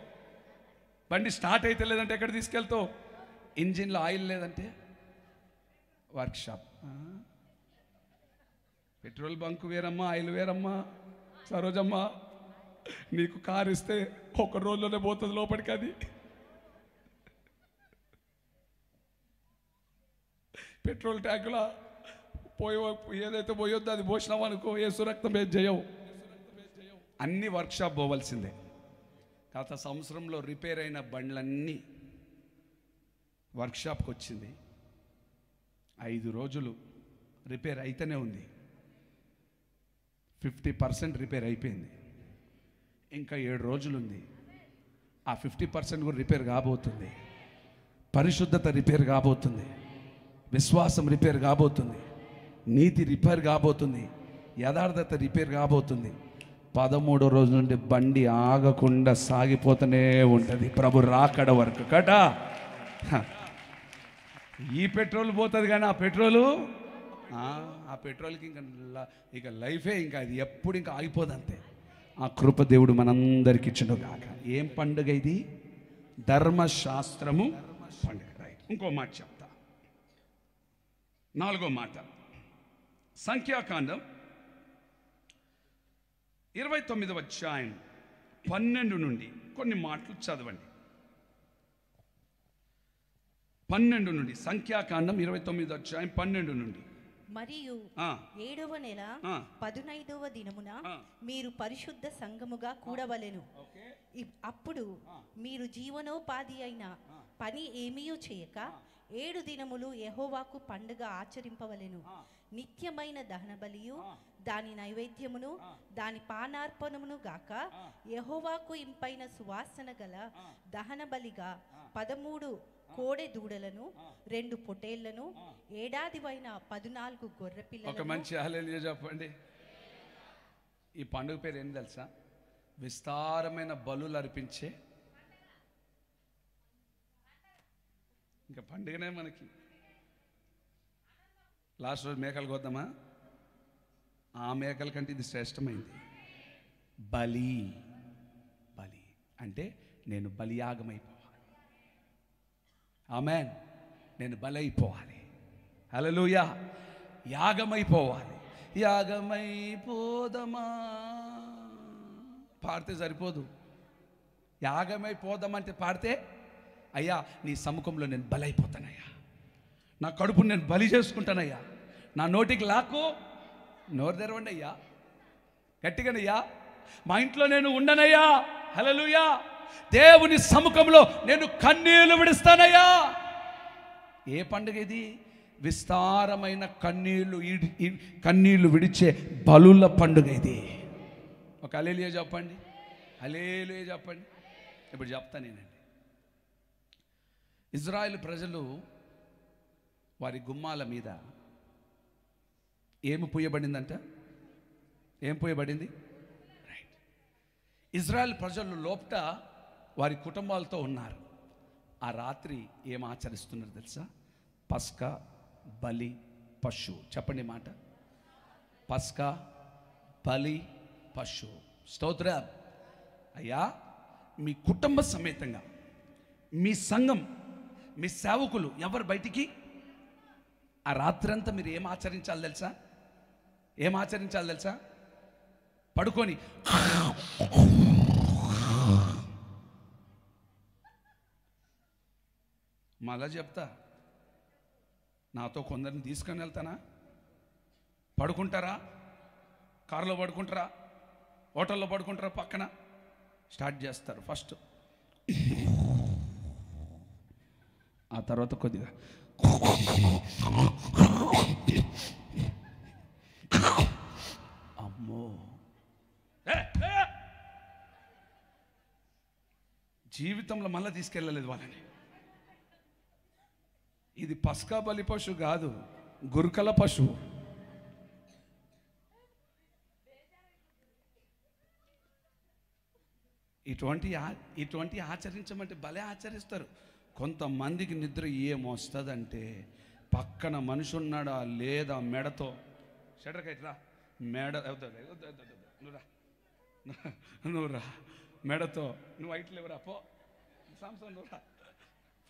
బండి స్టార్ట్ అయితే లేదంటే ఎక్కడ తీసుకెళ్తావు? ఇంజిన్లో ఆయిల్ లేదంటే వర్క్షాప్. పెట్రోల్ బంక్ వేరమ్మా, ఆయిల్ వేరమ్మా. సరోజమ్మా, నీకు కారు ఇస్తే ఒక రోజులోనే పోతుంది లోపలికి. అది పెట్రోల్ ట్యాంకులో ఏదైతే పోయొద్దో అది పోసినావు అనుకో, యేసు రక్తం ఏం చేయవు. అన్ని వర్క్షాప్ పోవాల్సిందే. గత సంవత్సరంలో రిపేర్ అయిన బండ్లన్నీ వర్క్షాప్కి వచ్చింది. 5 రోజులు రిపేర్ అయితేనే ఉంది. 50% రిపేర్ అయిపోయింది. ఇంకా 7 రోజులు ఉంది. ఆ 50% కూడా రిపేర్ కాబోతుంది. పరిశుద్ధత రిపేర్ కాబోతుంది. విశ్వాసం రిపేర్ కాబోతుంది. నీతి రిపేర్ కాబోతుంది. యథార్థత రిపేర్ కాబోతుంది. 13వ రోజు నుండి బండి ఆగకుండా సాగిపోతూనే ఉంటుంది ప్రభు రాకడ వరకు కట. ఈ పెట్రోల్ పోతుంది కానీ ఆ పెట్రోల్కి ఇక లైఫే ఇంకా అది ఎప్పుడు ఇంకా ఆగిపోదు అంతే. ఆ కృప దేవుడు మనందరికి ఇచ్చును గాక. ఏం పండుగ ఇది? ధర్మశాస్త్రము పండుగ. ఇంకో మాట చెప్తా, 4వ మాట. సంఖ్యాకాండం 29వ అధ్యాయం 12 నుండి కొన్ని మాటలు చదవండి. 12 నుండి, సంఖ్యాకాండం 29వ అధ్యాయం 12 నుండి.
మరియు 7వ నెల 15వ దినమున మీరు పరిశుద్ధ సంఘముగా కూడవలెను. అప్పుడు మీరు జీవనోపాధి అయిన పని ఏమీ చేయక 7 దినములు యెహోవాకు పండుగ ఆచరింపవలెను. నిత్యమైన దహన బలియు దాని నైవేద్యమును దాని పానార్పణమును గాక యెహోవాకు ఇంపైన సువాసన గల దహన బలిగా 13 కోడె దూడలను 2 పొటేళ్లను ఏడాదివైన 14 గొర్రె పిల్లలను. ఒక మంచి హల్లెలూయా చెప్పండి. ఈ పండుగ పేరు ఏం తెలుసా? విస్తారమైన బలులు అర్పించే. ఇంకా పండుగనే మనకి. లాస్ట్ రోజు మేకలు కోద్దామా? ఆ మేకల కంటే ఇది శ్రేష్టమైంది. బలి. బలి అంటే
నేను బలియాగమైపోవాలి. ఆమేన్. నేను బలైపోవాలి. హల్లెలూయా. యాగమైపోవాలి. యాగమైపోదమా పాడితే సరిపోదు. యాగమైపోదామంటే పాడితే, అయ్యా నీ సముఖంలో నేను బలైపోతానయ్యా, నా కడుపును నేను బలి చేసుకుంటానయ్యా, నా నోటికి లాక్కు, నోరు తెరవండి అయ్యా, గట్టిగానయ్యా, మా ఇంట్లో నేను ఉండనయ్యా. హల్లెలూయా. దేవుని సముఖంలో నేను కన్నీళ్లు విడుస్తానయ్యా. ఏ పండుగ ఇది? విస్తారమైన కన్నీళ్లు విడిచే బలుల పండుగ ఇది. ఒక హల్లెలూయా చెప్పండి, హల్లెలూయా చెప్పండి. ఇప్పుడు చెప్తా నేనండి. ఇజ్రాయెల్ ప్రజలు వారి గుమ్మాల మీద ఏమి పూయబడిందంట? ఏం పూయబడింది? రైట్. ఇజ్రాయెల్ ప్రజలు లోపట వారి కుటుంబాలతో ఉన్నారు. ఆ రాత్రి ఏం ఆచరిస్తున్నారు తెలుసా? పస్కా బలి పశువు. చెప్పండి మాట. పస్కా బలి పశువు. స్తోత్రం. అయ్యా మీ కుటుంబ సమేతంగా, మీ సంఘం, మీ సేవకులు ఎవరు బయటికి ఆ రాత్రంతా మీరు ఏం ఆచరించాలి తెలుసా? ఏం ఆచరించాలి తెలుసా? పడుకొని మళ్ళా చెప్తా, నాతో కొందరిని తీసుకొని వెళ్తానా? పడుకుంటారా? కారులో పడుకుంటారా? హోటల్లో పడుకుంటారా? పక్కన స్టార్ట్ చేస్తారు ఫస్ట్, ఆ తర్వాత కొద్దిగా అమ్మో, జీవితంలో మళ్ళీ తీసుకెళ్ళలేదు వాళ్ళని. ఇది పస్కా బలి పశువు కాదు, గురుకల పశువు. ఇటువంటి ఆచరించమంటే భలే ఆచరిస్తారు. కొంతమందికి నిద్ర ఏమొస్తుందంటే, పక్కన మనిషి ఉన్నాడా లేదా మెడతో షటర్కైట్రా మెడ నువ్వురా మెడతో నువ్వు హైట్ లేవురా పో సాంసన్ నువ్వురా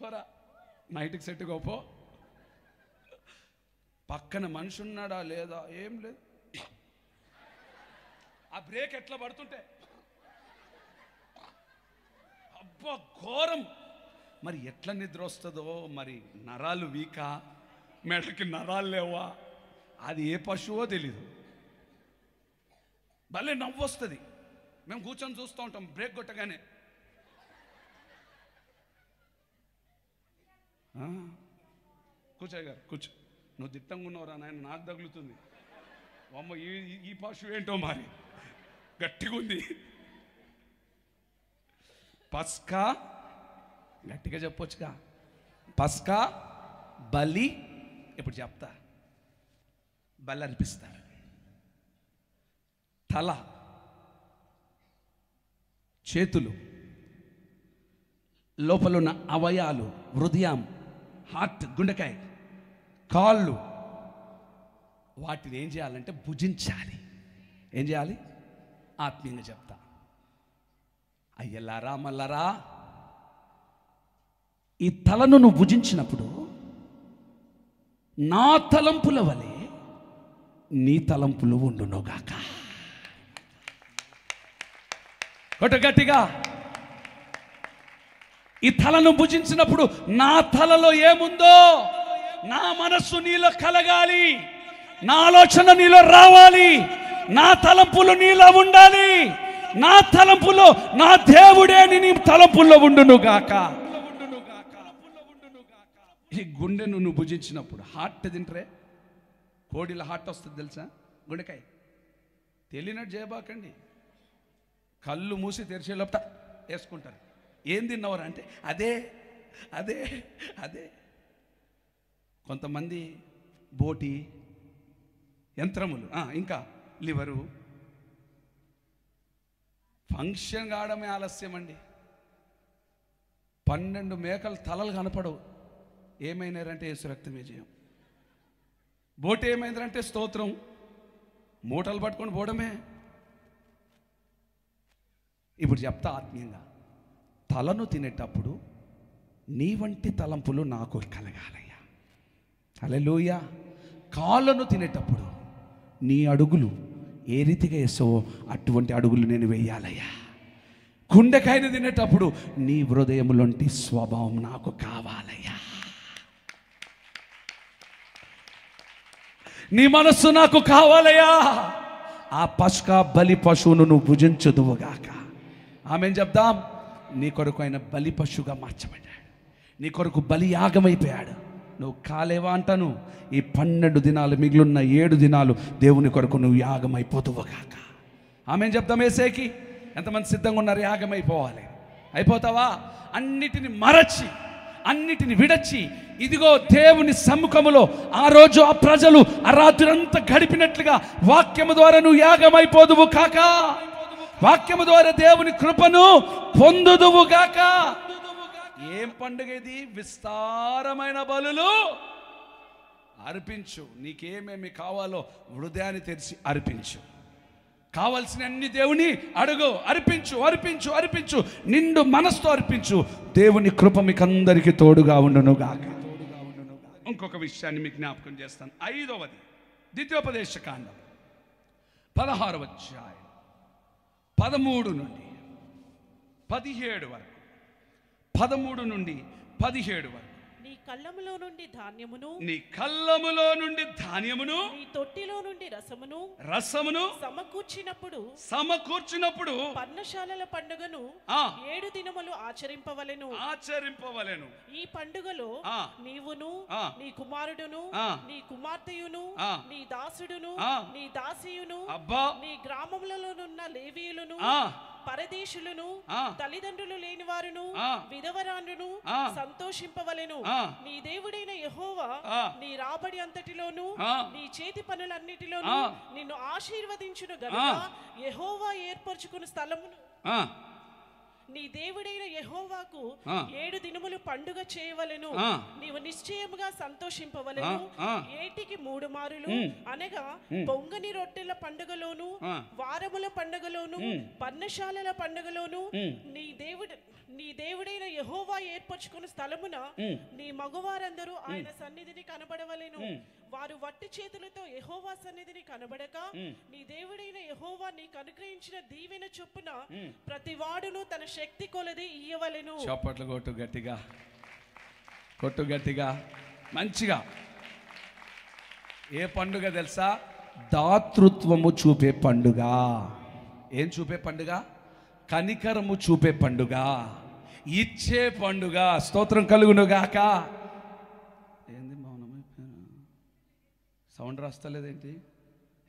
పోరా నైట్కి సెట్గా పో. పక్కన మనిషి ఉన్నాడా లేదా ఏం లేదు, ఆ బ్రేక్ ఎట్లా పడుతుంటే అబ్బా ఘోరం. మరి ఎట్లా నిద్ర వస్తుందో మరి. నరాలు వీకా, మెడకి నరాలు లేవా, అది ఏ పశువో తెలీదు. భలే నవ్వు వస్తుంది. మేము కూర్చొని చూస్తూ ఉంటాం బ్రేక్ కొట్టగానే. కూర్చోయ్య గారు కూర్చో, నువ్వు దిట్టంగా ఉన్నావురా నాయన, నాకు తగులుతుంది. అమ్మ ఈ పశువు ఏంటో మరి గట్టిగా ఉంది. పస్కా గట్టిగా చెప్పొచ్చుగా. పస్కా బలి. ఇప్పుడు చెప్తా. బలి అర్పిస్తారు. తల, చేతులు, లోపల ఉన్న అవయాలు, హృదయం, హార్ట్, గుండెకాయ, కాళ్ళు, వాటిని ఏం చేయాలంటే భుజించాలి. ఏం చేయాలి? ఆత్మీయంగా చెప్తా. అయ్యలారా మల్లారా, ఈ తలను నువ్వు భుజించినప్పుడు నా తలంపుల వలె నీ తలంపులు ఉండునుగాక. గట్టిగా. ఈ తలను భుజించినప్పుడు నా తలలో ఏముందో నా మనస్సు నీలో కలగాలి, నా ఆలోచన నీలో రావాలి, నా తలంపులు నీలో ఉండాలి. నా తలంపులో నా దేవుడే నీ తలంపుల్లో ఉండునుగాక. ఈ గుండెను నువ్వు భుజించినప్పుడు, హార్ట్ తింటరే, కోడిల హార్ట్ వస్తుంది తెలుసా, గుండెకాయ. తెలియనట్టు చేయబాకండి. కళ్ళు మూసి తెరిచే లోపట వేసుకుంటారు. ఏం తిన్నవారు అంటే అదే అదే అదే. కొంతమంది బోటి, యంత్రములు, ఇంకా లివరు. ఫంక్షన్ కావడమే ఆలస్యం అండి. 12 మేకలు తలలు కనపడవు. ఏమైనారంటే యేసు రక్తం విజయం. బోటి ఏమైందంటే స్తోత్రం, మూటలు పట్టుకొని పోవడమే. ఇప్పుడు చెప్తా ఆత్మీయంగా. తలను తినేటప్పుడు నీ వంటి తలంపులు నాకు కలగాలయ్యా. హల్లెలూయా. కాళ్ళను తినేటప్పుడు నీ అడుగులు ఏ రీతిగా వేసావో అటువంటి అడుగులు నేను వేయాలయ్యా. గుండెకాయను తినేటప్పుడు నీ హృదయములోంటి స్వభావం నాకు కావాలయ్యా. నీ మనస్సు నాకు కావాలయ్యా. ఆ పస్కా బలి పశువును నువ్వు భుజించదువుగాక. ఆమెను చెప్దాం. నీ కొరకు ఆయన బలి పశువుగా మార్చబడ్డాడు. నీ కొరకు బలి యాగమైపోయాడు. నువ్వు కాలేవా అంటాను. ఈ 12 దినాలు మిగిలిన 7 దినాలు దేవుని కొరకు నువ్వు యాగమైపోదువుగాక. ఆమెను చెప్దాం. ఏసేకి ఎంతమంది సిద్ధంగా ఉన్నారు? యాగమైపోవాలి. అయిపోతావా? అన్నిటిని మరచి, అన్నిటిని విడచి, ఇదిగో దేవుని సమ్ముఖములో ఆ రోజు ఆ ప్రజలు ఆ రాత్రంతా గడిపినట్లుగా వాక్యము ద్వారా నువ్వు యాగమైపోదువు కాక. వాక్యము ద్వారా దేవుని కృపను పొందుదువు గాక. ఏం పండుగ ఇది? విస్తారమైన బలులు అర్పించు. నీకేమేమి కావాలో హృదయాన్ని తెరిచి అర్పించు. కావాల్సిన అన్ని దేవుని అడుగు. అర్పించు, అర్పించు, అర్పించు. నిండు మనసుతో అర్పించు. దేవుని కృప మీకు అందరికీ తోడుగా ఉండును గాక. ఇంకొక విషయాన్ని మీకు జ్ఞాపకం చేస్తాను. 5వది ద్వితీయోపదేశ కాండం 16వ అధ్యాయం 13 నుండి 17 వరకు. 13 నుండి 17 వరకు.
నీ కళ్ళములో నుండి ధాన్యమును,
నీ కళ్ళములో నుండి ధాన్యమును,
నీ తొట్టిలో నుండి
రసమును సమకూర్చినప్పుడు
పర్ణశాలల పండుగను 7 దినములు ఆచరింపవలెను. ఈ పండుగలో నీవును, నీ కుమారుడును, నీ కుమార్తెయును, నీ దాసుడును, నీ దాసియును, నీ గ్రామములలోనున్న లేవీయులను, పరదేశులను, తల్లిదండ్రులు లేని వారును, విధవరాండ్రును సంతోషింపవలెను. నీ దేవుడైన యెహోవా నీ రాబడి అంతటిలోను, నీ చేతి పనులన్నిటిలోను నిన్ను ఆశీర్వదించును గనుక యెహోవా ఏర్పరచుకున్న స్థలమును నీ దేవుడైన యెహోవాకు 7 దినములు పండుగ చేయవలెను. నీవు నిశ్చయముగా సంతోషింపవలెను. ఏటికి 3 మారులు, అనగా పొంగని రొట్టెల పండుగలోను, వారముల పండుగలోను, పర్ణశాలల పండుగలోను నీ దేవుడైన యెహోవా ఏర్పరచుకున్న స్థలమున నీ మగవారందరూ ఆయన సన్నిధిని కనబడవలెను. వారు వట్టి చేతులతో యెహోవా సన్నిధిని కనబడక నీ దేవుడైన యెహోవా నీకు అనుగ్రహించిన దీవెన చొప్పున ప్రతి వాడును తన శక్తి కొలది ఇయ్యవలెను.
చప్పట్లు కొట్టు గట్టిగా, కొట్టు గట్టిగా, మంచిగా. ఏ పండుగ తెలుసా? దాతృత్వము చూపే పండుగ. ఏం చూపే పండుగ? కనికరము చూపే పండుగ, ఇచ్చే పండుగ. స్తోత్రం కలుగునుగాక. ఏంది మౌనమైపోయినా? సౌండ్ రాస్తలేదేంటి?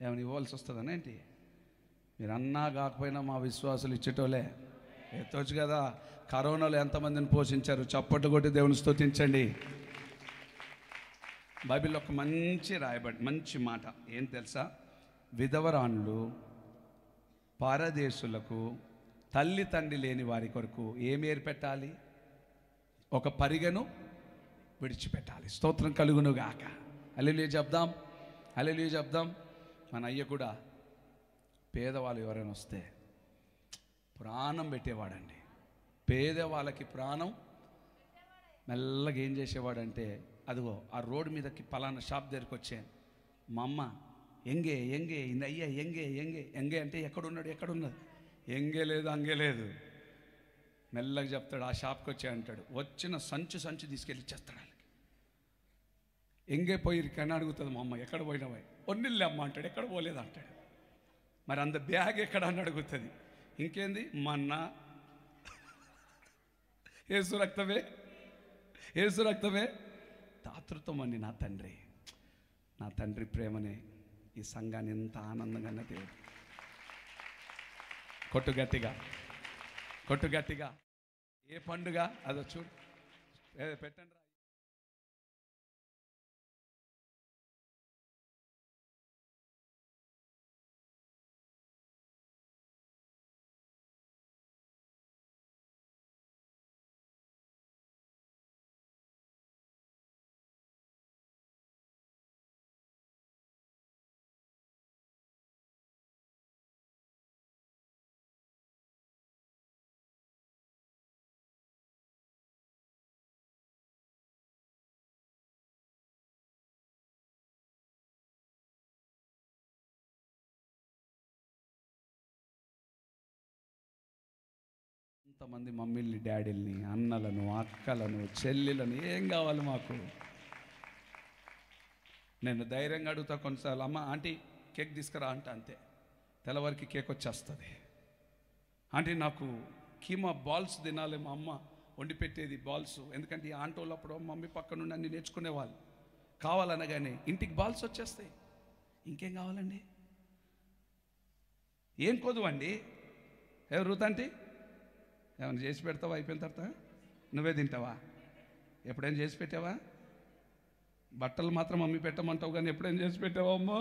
ఏమైనా ఇవ్వాల్సి వస్తుందని ఏంటి? మీరు అన్నా కాకపోయినా మా విశ్వాసులు ఇచ్చేటోలే. ఎత్తవచ్చు కదా. కరోనాలో ఎంతమందిని పోషించారు? చప్పట్లు కొట్టి దేవుని స్తుతించండి. బైబిల్లో ఒక మంచి మాట ఏం తెలుసా? విధవరాన్లు, పరదేశులకు, తల్లి తండ్రి లేని వారి కొరకు ఏమి ఏర్పెట్టాలి? ఒక పరిగెను విడిచిపెట్టాలి. స్తోత్రం కలుగును గాక. హల్లెలూయా చెప్దాం, హల్లెలూయా చెప్దాం. మన అయ్య కూడా పేదవాళ్ళు ఎవరైనా వస్తే ప్రాణం పెట్టేవాడండి. పేదవాళ్ళకి ప్రాణం మెల్లగా ఏం చేసేవాడంటే, అదిగో ఆ రోడ్డు మీదకి పలానా షాప్ దగ్గరికి వచ్చాను, మా అమ్మ ఎంగే ఎంగే ఇంద అయ్యా ఎంగే ఎంగే ఎంగే అంటే ఎక్కడున్నది? ఎంగే లేదు, అంగే లేదు. మెల్లగా చెప్తాడు. ఆ షాప్కి వచ్చే అంటాడు. వచ్చిన సంచి తీసుకెళ్ళి ఇచ్చేస్తాడు వాళ్ళకి. ఎంగే పోయి కన్నా అడుగుతుంది మా అమ్మ, ఎక్కడ పోయినావా? ఒన్నిల్లే అమ్మ అంటాడు. ఎక్కడ పోలేదు అంటాడు. మరి అంత బ్యాగ్ ఎక్కడ అని అడుగుతుంది. ఇంకేంది? మన్నా యేసు రక్తమే, యేసు రక్తమే. దాతృత్వం అండి. నా తండ్రి ప్రేమనే ఈ సంఘాన్ని ఎంత ఆనందంగా దేవుడు. కొట్టు గట్టిగా. ఏ పండుగ అదో చూడు, పెట్టండి. ఎంతమంది మమ్మీల్ని, డాడీల్ని, అన్నలను, అక్కలను, చెల్లెలను, ఏం కావాలి మాకు? నేను ధైర్యంగా అడుగుతా కొన్నిసార్లు, అమ్మ ఆంటీ కేక్ తీసుకురా అంట, అంతే తెల్లవారికి కేక్ వచ్చేస్తుంది. ఆంటీ నాకు కీమా బాల్స్ తినాలి, మా అమ్మ వండి పెట్టేది బాల్స్, ఎందుకంటే ఈ ఆంటోళ్ళు అప్పుడు మమ్మీ పక్కనుండి అన్ని నేర్చుకునేవాళ్ళు. కావాలనగానే ఇంటికి బాల్స్ వచ్చేస్తాయి. ఇంకేం కావాలండి? ఏం కొదువండి? రూతంటి ఏమైనా చేసి పెడతావా? అయిపోయిన తర్వాత నువ్వే తింటావా? ఎప్పుడైనా చేసి పెట్టావా? బట్టలు మాత్రం మమ్మీ పెట్టమంటావు, కానీ ఎప్పుడైనా చేసి పెట్టావా అమ్మా?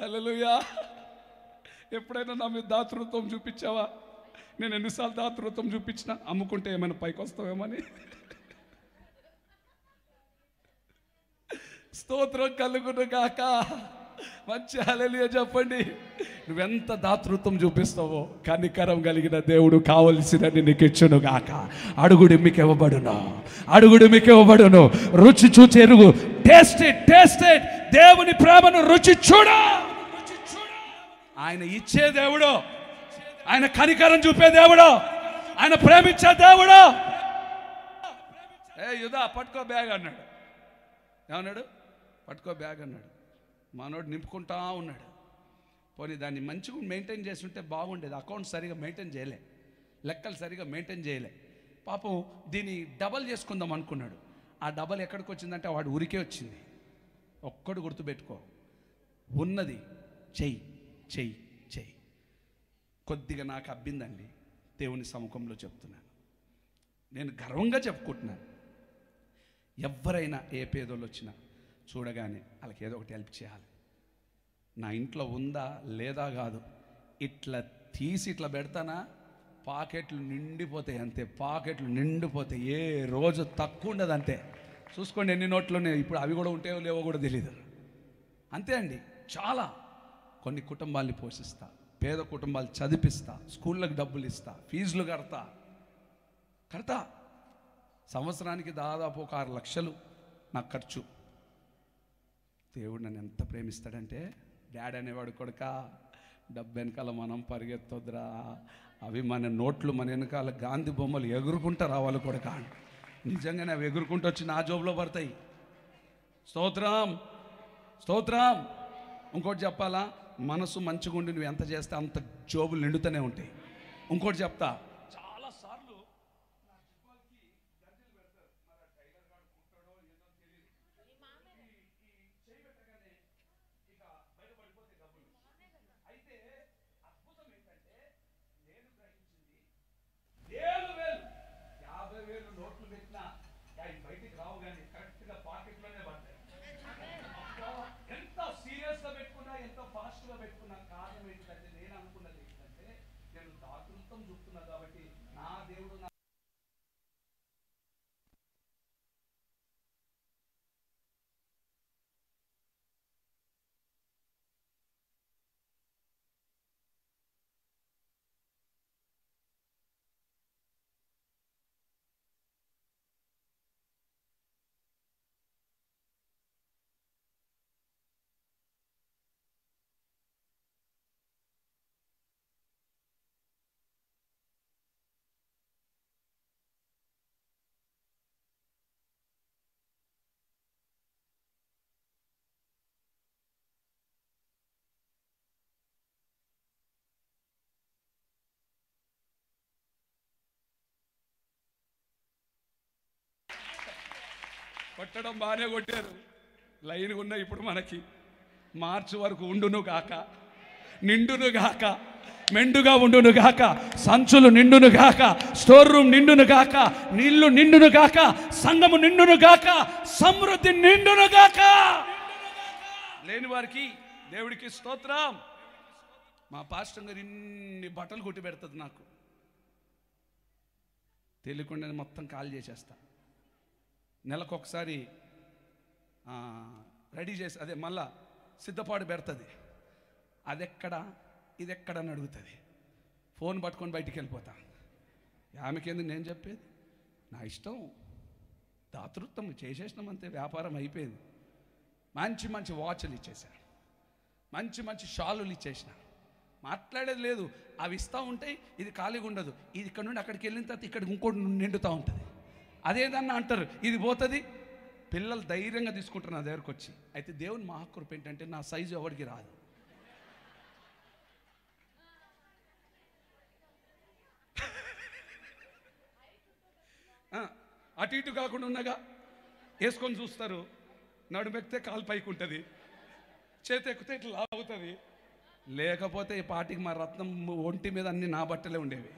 హల్లెలూయా. ఎప్పుడైనా నా మీద దాతృత్వం చూపించావా? నేను ఎన్నిసార్లు దాతృత్వం చూపించినా అమ్ముకుంటే ఏమైనా పైకి వస్తావేమని. స్తోత్రం కలుగును గాక. మంచి హల్లెలూయా చెప్పండి. నువ్వెంత దాతృత్వం చూపిస్తావో కనికరం కలిగిన దేవుడు కావలసినని నీకు ఇచ్చును గాక. అడుగుడు మీకు ఇవ్వబడును, అడుగుడు మీకు ఇవ్వబడును. రుచి చూచి ఎరుగు. Taste it, taste it. దేవుని ప్రేమను రుచి చూడ. ఆయన ఇచ్చే దేవుడు, ఆయన కనికరం చూపే దేవుడు, ఆయన ప్రేమించే దేవుడు. యుధా పట్టుకో బ్యాగ్ అన్నాడు. ఏమన్నాడు? పట్టుకో బ్యాగ్ అన్నాడు. మనోడు నింపుకుంటా ఉన్నాడు. పోనీ దాన్ని మంచిగా మెయింటైన్ చేస్తుంటే బాగుండేది. అకౌంట్ సరిగా మెయింటైన్ చేయలే, లెక్కలు సరిగా మెయింటైన్ చేయలే. పాపం దీన్ని డబల్ చేసుకుందాం అనుకున్నాడు. ఆ డబల్ ఎక్కడికి వచ్చిందంటే వాడు ఊరికే వచ్చింది. ఒక్కడు గుర్తుపెట్టుకో, ఉన్నది చెయ్యి చెయ్యి చెయ్యి. కొద్దిగా నాకు అబ్బిందండి, దేవుని సముఖంలో చెప్తున్నాను. నేను గర్వంగా చెప్పుకుంటున్నాను. ఎవరైనా ఏ పేదోళ్ళు వచ్చినా చూడగానే వాళ్ళకి ఏదో ఒకటి హెల్ప్ చేయాలి. నా ఇంట్లో ఉందా లేదా కాదు, ఇట్లా తీసి ఇట్లా పెడతానా, పాకెట్లు నిండిపోతాయి అంతే. పాకెట్లు నిండిపోతాయి, ఏ రోజు తక్కువ ఉండదు అంతే. చూసుకోండి ఎన్ని నోట్లునే. ఇప్పుడు అవి కూడా ఉంటాయో లేవో కూడా తెలియదు. అంతే అండి. చాలా కొన్ని కుటుంబాల్ని పోషిస్తా, పేద కుటుంబాలు చదివిస్తా, స్కూళ్ళకి డబ్బులు ఇస్తా, ఫీజులు కడతా. సంవత్సరానికి దాదాపు ఒక 6 లక్షలు నాకు ఖర్చు. దేవుడు నన్ను ఎంత ప్రేమిస్తాడంటే, డాడీ అనేవాడు, కొడుక డబ్బు వెనకాల మనం పరిగెత్తొద్దురా, అవి మన నోట్లు మన వెనకాల గాంధీ బొమ్మలు ఎగురుకుంటూ రావాలి కొడుక. నిజంగానే అవి ఎగురుకుంటూ వచ్చి నా జోబులో పడతాయి. స్తోత్రం స్తోత్రం. ఇంకోటి చెప్పాలా, మనసు మంచిగా ఉండి నువ్వు ఎంత చేస్తే అంత జోబులు నిండుతూనే ఉంటాయి. ఇంకోటి చెప్తా, చాలాసార్లు కొట్టడం బాగానే కొట్టారు, లైన్గా ఉన్న. ఇప్పుడు మనకి మార్చి వరకు ఉండును గాక, నిండును గాక, మెండుగా ఉండును గాక, సంచులు నిండును గాక, స్టోర్ రూమ్ నిండును గాక, నీళ్లు నిండును గాక, సంఘము నిండును గాక, సమృద్ధి నిండును గాక. లేని వారికి దేవుడికి స్తోత్రం. మా పాస్టర్ గారు ఇన్ని బట్టలు కుట్టి పెడుతుంది నాకు, తెలియకుండా మొత్తం కాల్ చేసేస్తా. నెలకొకసారి రెడీ చేసి అదే మళ్ళా సిద్ధపాటు పెడుతుంది. అదెక్కడ ఇదెక్కడ అని అడుగుతుంది. ఫోన్ పట్టుకొని బయటికి వెళ్ళిపోతా. ఆమెకేందుకు నేను చెప్పేది, నా ఇష్టం, దాతృత్వం చేసేసినాం అంతే, వ్యాపారం అయిపోయింది. మంచి మంచి వాచ్లు ఇచ్చేసా, మంచి మంచి షాలులు ఇచ్చేసిన. మాట్లాడేది లేదు. అవి ఇస్తూ ఉంటాయి, ఇది ఖాళీగా ఉండదు. ఇది ఇక్కడ నుండి అక్కడికి వెళ్ళిన తర్వాత ఇక్కడికి ఇంకోటి నిండుతూ ఉంటుంది. అదేదన్నా అంటారు, ఇది పోతుంది. పిల్లలు ధైర్యంగా తీసుకుంటారు నా దగ్గరకు వచ్చి. అయితే దేవుని మహాకృప ఏంటంటే నా సైజు ఎవరికి రాదు. అటు ఇటు కాకుండా ఉన్నగా వేసుకొని చూస్తారు. నడుమెక్కితే కాలు పైకి ఉంటుంది, చేతి ఎక్కితే ఇట్లా లాగుతుంది. లేకపోతే ఈ పాటికి మా రత్నం ఒంటి మీద అన్ని నా బట్టలే ఉండేవి.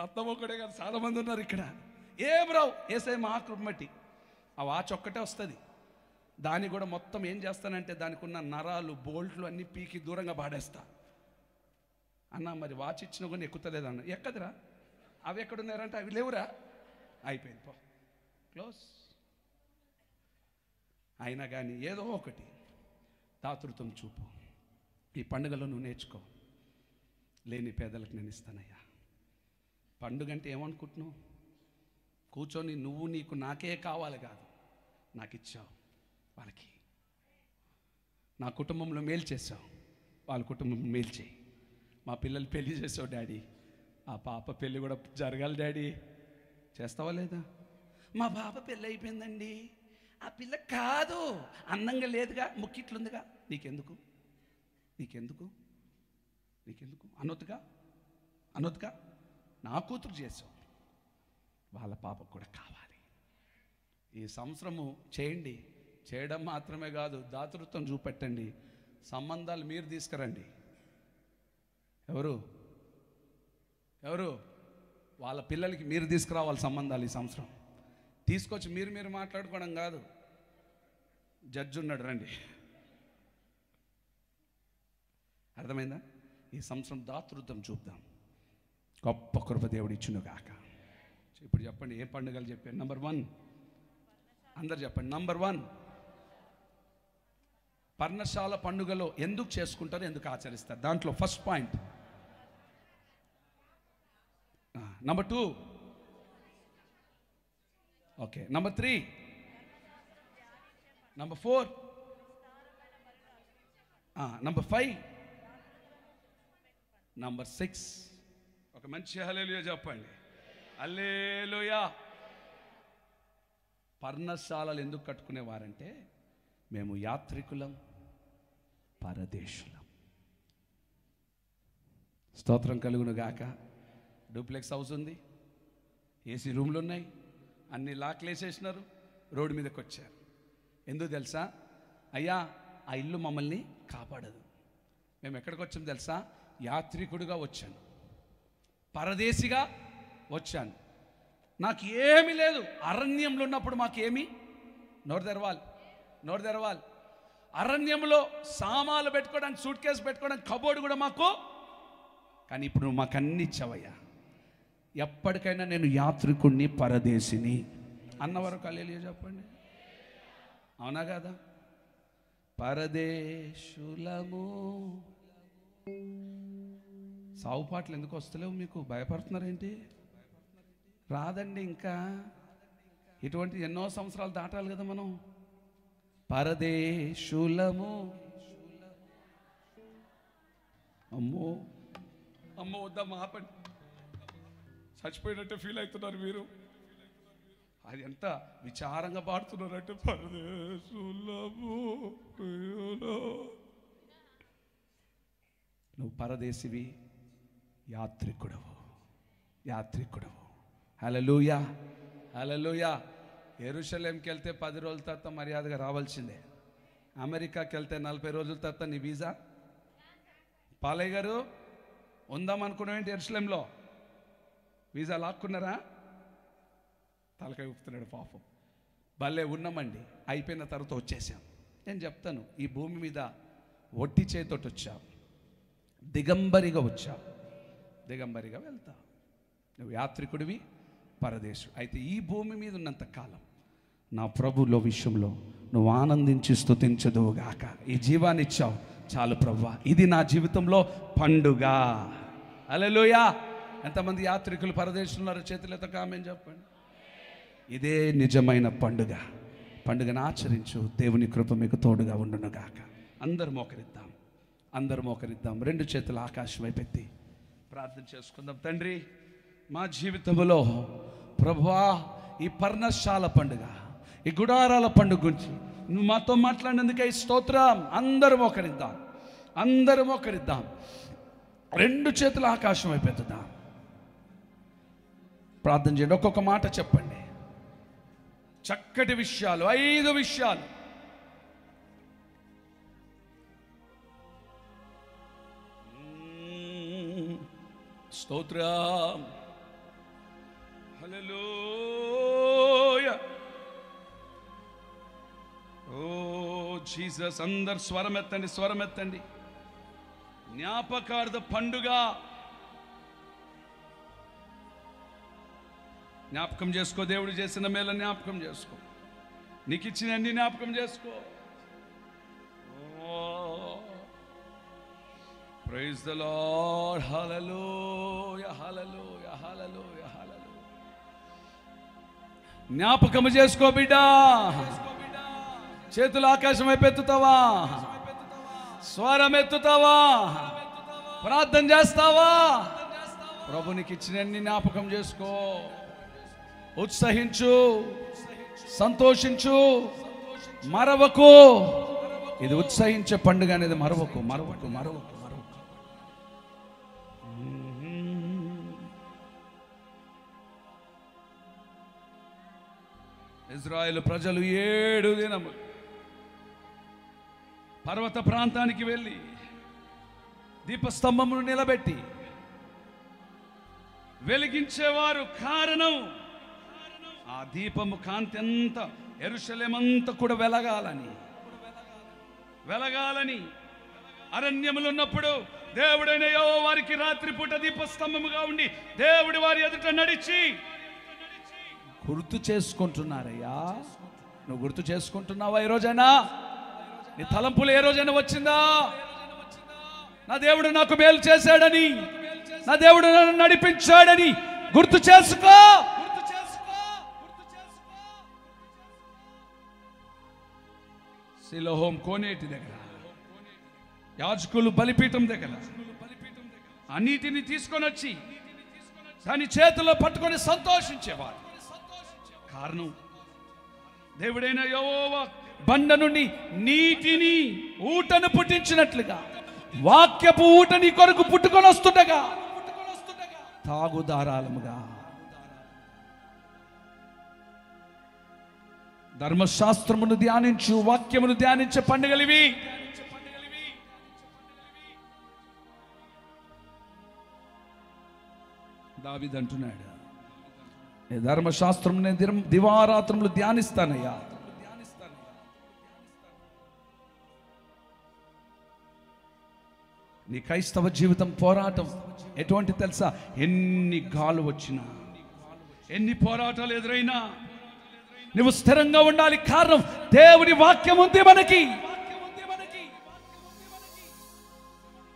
రత్నం ఒక్కడే కాదు, చాలామంది ఉన్నారు ఇక్కడ. ఏం రావు, వేసే మహాకృప బట్టి. ఆ వాచ్ ఒక్కటే వస్తుంది. దాన్ని కూడా మొత్తం ఏం చేస్తానంటే దానికి ఉన్న నరాలు బోల్ట్లు అన్నీ పీకి దూరంగా పాడేస్తా. అన్న మరి వాచ్ ఇచ్చిన కొన్ని ఎక్కుతలేదు అన్న. ఎక్కదురా, అవి ఎక్కడున్నారంటే అవి లేవురా. అయిపోయింది, పో, క్లోజ్. అయినా కానీ ఏదో ఒకటి దాతృత్వం చూపు. ఈ పండుగలో నువ్వు నేర్చుకో. లేని పేదలకు నేను ఇస్తానయ్యా. పండుగ అంటే ఏమనుకుంటున్నావు? కూర్చొని నువ్వు నీకు నాకే కావాలి కాదు, నాకు ఇచ్చావు వాళ్ళకి. నా కుటుంబంలో మేలు చేసావు, వాళ్ళ కుటుంబం మేలు చేయి. మా పిల్లలు పెళ్లి చేసావు డాడీ, ఆ పాప పెళ్ళి కూడా జరగాలి డాడీ. చేస్తావా లేదా? మా పాప పెళ్ళి అయిపోయిందండి, ఆ పిల్ల కాదు, అందంగా లేదుగా, ముక్కిట్లుందిగా, నీకెందుకు నీకెందుకు నీకెందుకు అనొద్దుగా అనొద్దుగా. నా కూతురు చేసావు, వాళ్ళ పాపకు కూడా కావాలి. ఈ సంవత్సరము చేయండి. చేయడం మాత్రమే కాదు, దాతృత్వం చూపెట్టండి. సంబంధాలు మీరు తీసుకురండి. ఎవరు ఎవరు వాళ్ళ పిల్లలకి మీరు తీసుకురావాలి సంబంధాలు. ఈ సంవత్సరం తీసుకొచ్చి మీరు మాట్లాడుకోవడం కాదు. జడ్జి ఉన్నాడు, రండి. అర్థమైందా? ఈ సంవత్సరం దాతృత్వం చూద్దాం. గొప్ప కృప దేవుడు ఇచ్చును గాక. ఇప్పుడు చెప్పండి, ఏ పండుగలు చెప్పాను? నంబర్ 1 అందరు చెప్పండి. నంబర్ 1 పర్ణశాల పండుగలో ఎందుకు చేసుకుంటారు, ఎందుకు ఆచరిస్తారు? దాంట్లో first point. Number 2 okay. Number 3, number 4, number 5, number 6. ఒక మంచి హల్లెలూయా చెప్పండి. హల్లెలూయా. పర్ణశాలలు ఎందుకు కట్టుకునేవారంటే మేము యాత్రికులం, పరదేశులం. స్తోత్రం కలుగును గాక. డూప్లెక్స్ హౌస్ ఉంది, ఏసీ రూమ్లు ఉన్నాయి, అన్ని లాక్లు వేసేసినారు, రోడ్డు మీదకి వచ్చారు. ఎందుకు తెలుసా? అయ్యా ఆ ఇల్లు మమ్మల్ని కాపాడదు. మేము ఎక్కడికి వచ్చాము తెలుసా? యాత్రికుడిగా వచ్చాను, పరదేశిగా వచ్చాను. నాకు ఏమీ లేదు. అరణ్యంలో ఉన్నప్పుడు మాకేమి నోరు తెరవాలి. అరణ్యంలో సామాన్లు పెట్టుకోవడానికి, సూట్ కేసు పెట్టుకోవడానికి కబోర్డు కూడా మాకు. కానీ ఇప్పుడు నువ్వు మాకు అన్ని ఇచ్చావయ్యా. ఎప్పటికైనా నేను యాత్రికుడిని, పరదేశిని అన్నవరకు హల్లెలూయా చెప్పండి. అవునా కదా? పరదేశులము. సావు పాటలు ఎందుకు వస్తలేవు మీకు? భయపడుతున్నారేంటి? రాదండి ఇంకా. ఇటువంటి ఎన్నో సంవత్సరాలు దాటాలి కదా మనం. పరదేశులము. అమ్మో అమ్మో వద్దామా, ఆపండి. చచ్చిపోయినట్టు ఫీల్ అవుతున్నారు మీరు. అది ఎంత విచారంగా పాడుతున్నారంటే పరదేశులము. నువ్వు పరదేశివి, యాత్రికుడవు. హల్లెలూయా. యెరూషలేంకి వెళ్తే 10 రోజుల తర్వాత మర్యాదగా రావాల్సిందే. అమెరికాకి వెళ్తే 40 రోజుల తర్వాత నీ వీసా. పాలయ్య గారు ఉందామనుకున్నావేంటి యెరూషలేంలో? వీసా లాక్కున్నారా? తలకాయ ఊపుతున్నాడు పాపం. భలే ఉన్నామండి. అయిపోయిన తర్వాత వచ్చేసాం. నేను చెప్తాను, ఈ భూమి మీద ఒట్టి చేతోటి వచ్చావు, దిగంబరిగా వచ్చావు, దిగంబరిగా వెళ్తావు. నువ్వు యాత్రికుడివి, పరదేశు. అయితే ఈ భూమి మీద ఉన్నంత కాలం నా ప్రభులో విషయంలో నువ్వు ఆనందించి స్తుతించదువుగాక. ఈ జీవాన్ని ఇచ్చావు చాలు ప్రభువా, ఇది నా జీవితంలో పండుగ. హల్లెలూయా. ఎంతమంది యాత్రికులు పరదేశులు ఉన్నారో చేతులతో ఆమేన్ చెప్పండి. ఇదే నిజమైన పండుగ. పండుగను ఆచరించు. దేవుని కృప మీకు తోడుగా ఉండునుగాక. అందరు మోకరిద్దాం. రెండు చేతులు ఆకాశం వైపెత్తి ప్రార్థన చేసుకుందాం. తండ్రి, మా జీవితంలో ప్రభువా, ఈ పర్ణశాల పండుగ, ఈ గుడారాల పండుగ గురించి నువ్వు మాతో మాట్లాడినందుకే స్తోత్రం. అందరూ మోకరిద్దాం. రెండు చేతులు ఆకాశం వైపెత్తుదాం. ప్రార్థన చేయండి. ఒక్కొక్క మాట చెప్పండి. చక్కటి విషయాలు, 5 విషయాలు. స్తోత్రం. హల్లెలూయా. ఓ జీసస్. అందరు స్వరమెత్తండి. జ్ఞాపకార్థ పండుగ. జ్ఞాపకం చేసుకో. దేవుడు చేసిన మేలు జ్ఞాపకం చేసుకో. నీకు ఇచ్చిన అన్ని జ్ఞాపకం చేసుకో. Praise the lord. హల్లెలూయా. జ్ఞాపకం చేసుకో బిడ్డ. చేతులు ఆకాశం వైపు ఎత్తుతావా? స్వరం ఎత్తుతావా? ప్రార్థన చేస్తావా? ప్రభునికి ఇచ్చిన అన్ని జ్ఞాపకం చేసుకో. ఉత్సహించు, సంతోషించు, మరవకు. ఇది ఉత్సహించే పండుగ అనేది మరవకు. ఇజ్రాయేలు ప్రజలు 7 దినములు పర్వత ప్రాంతానికి వెళ్ళి దీపస్తంభమును నిలబెట్టి వెలిగించేవారు. కారణం, ఆ దీపము కాంతి అంతా యెరూషలేమంతా కూడా వెలగాలని. అరణ్యములు ఉన్నప్పుడు దేవుడైన యెహోవారికి రాత్రిపూట దీపస్తంభముగా ఉండి దేవుడి వారి ఎదుట నడిచి గుర్తు చేసుకుంటున్నారయ్యా. నువ్వు గుర్తు చేసుకుంటున్నావా? ఈ రోజైనా నీ తలంపులు ఏ రోజైనా వచ్చిందా? నా దేవుడు నాకు మేలు చేశాడని, నా దేవుడు నన్ను నడిపించాడని గుర్తు చేసుకో. సిలోహోం కోనేటి దగ్గర, యాజకులు బలిపీఠం దగ్గర ఆ నీటిని తీసుకొని వచ్చి దాని చేతిలో పట్టుకొని సంతోషించేవారు. కారణం, దేవుడైన యెహోవా బండ నుండి నీటిని, ఊటను పుట్టించినట్లుగా వాక్యపు ఊట నీ కొరకు పుట్టుకొని వస్తుండగా తాగుదారాలముగా ధర్మశాస్త్రమును ధ్యానించు, వాక్యమును ధ్యానించే పండుగలివి. దావీదు అంటున్నాడు, ధర్మశాస్త్రం నేను దివారాత్రములు ధ్యానిస్తానయ్యా. నీ క్రైస్తవ జీవితం పోరాటం ఎటువంటి తెలుసా? ఎన్ని గాలు వచ్చినా, ఎన్ని పోరాటాలు ఎదురైనా నువ్వు స్థిరంగా ఉండాలి. కారణం, దేవుని వాక్యం ఉంది మనకి.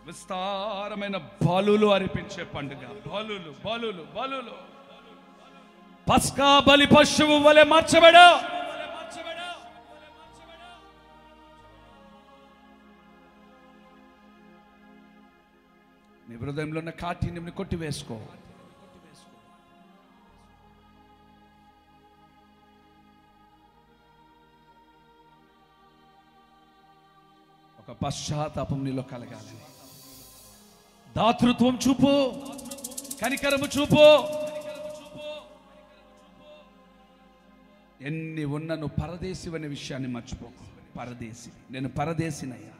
విస్తారమైన బలులు అర్పించే పండుగ. బలులు పస్కా బలి పశువు వలె మార్చబడా. నీ హృదయంలో ఉన్న కాఠిన్యంని కొట్టివేసుకో. ఒక పశ్చాత్తాపం నీలో కలగాలని. దాతృత్వం చూపు, కనికరము చూపు. ఎన్ని ఉన్న నువ్వు పరదేశి అనే విషయాన్ని మర్చిపోకు. పరదేశి, నేను పరదేశినయ్యా,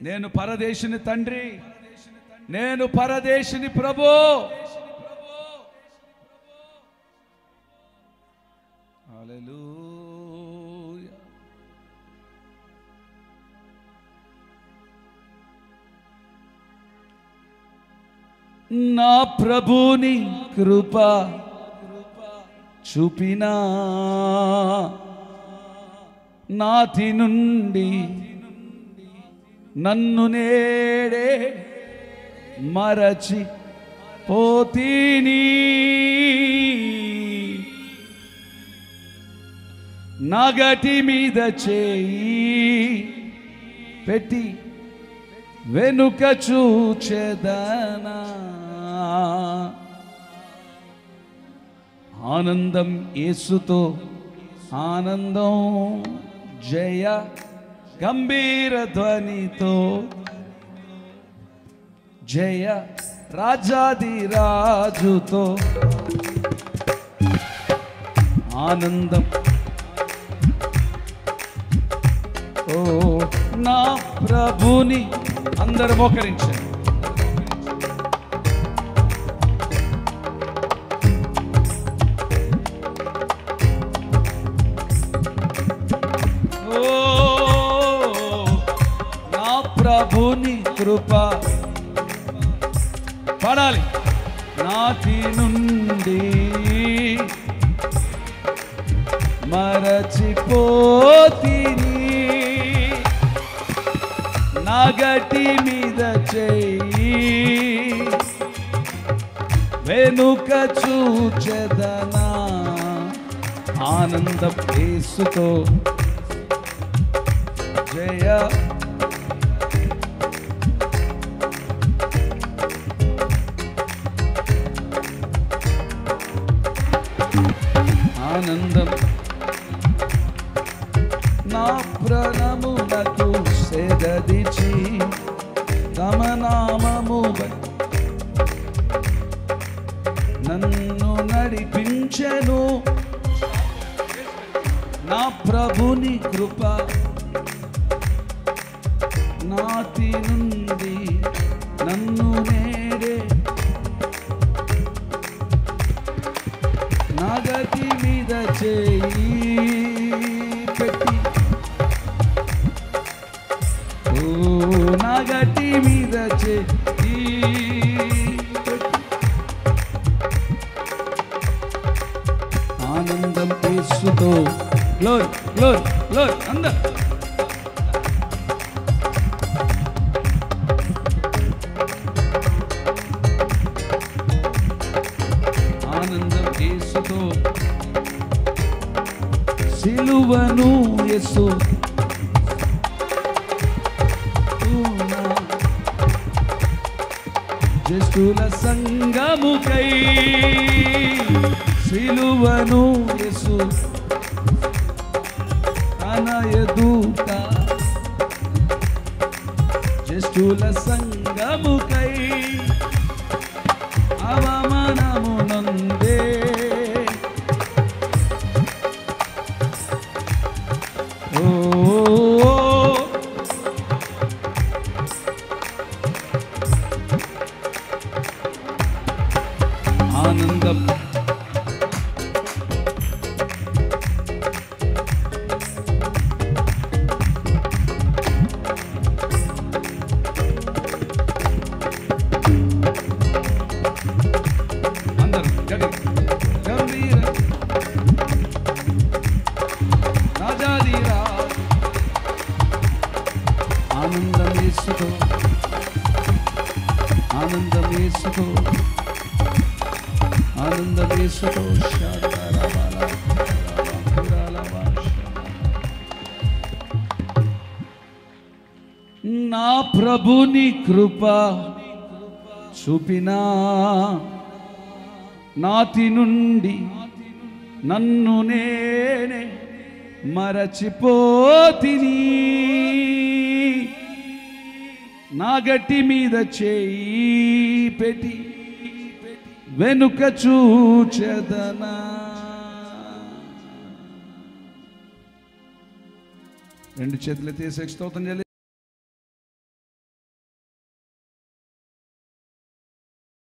నేను పరదేశిని తండ్రి, నేను పరదేశిని ప్రభు. హల్లెలూయా. నా ప్రభుని కృప చూపినా నాటి నుండి నన్ను నేడే మరచి పోతిని. నగటి మీద చేయి పెట్టి వెనుక చూచెదనా. ఆనందం యేసుతో ఆనందం, జయ గంభీర ధ్వనితో, జయ రాజాది రాజుతో ఆనందం. ఓ నా ప్రభుని, అందరు మోకరించండి. ఓ నా ప్రభుని కృప పడాలి. నాటి నుండి మరచిపోతిని, నగటి మీద చేయి వెనుక చూచెదనా. ఆనందం యేసుతో, జయ ఆనందం. నా ప్రణములకు సెదదిచి తమ నామము నన్ను నడిపించెను. నా ప్రభుని కృప నాటి నుండి నన్ను నేడే నగటి మీద చేయి పెట్టి, ఓ నగటి మీద చేయి పెట్టి ఆనందం యేసుతో. గ్లోరీ గ్లోరీ గ్లోరీ అందరూ. ఆనందం యేసుతో, సిలువను యేసు జ్యేష్ఠుల సంగముకై, సిలువను యేసు తన ఎదుట జ్యేష్ఠుల సంగముకై అవమానము నందే. ఓ ఆనందం. అందరూ గంభీర రాజాదీరా. ఆనందం యేసుతో, ఆనందం యేసుతో, ఆనందం యేసుతో. నా ప్రభుని కృప చూపినా నాటి నుండి నన్ను నేనే మరచిపోతిని, నా గట్టి మీద చేయి పెట్టి వెనుక చూచెదనా. రెండు చేతులు తీసే స్తోత్రం చేయాలి.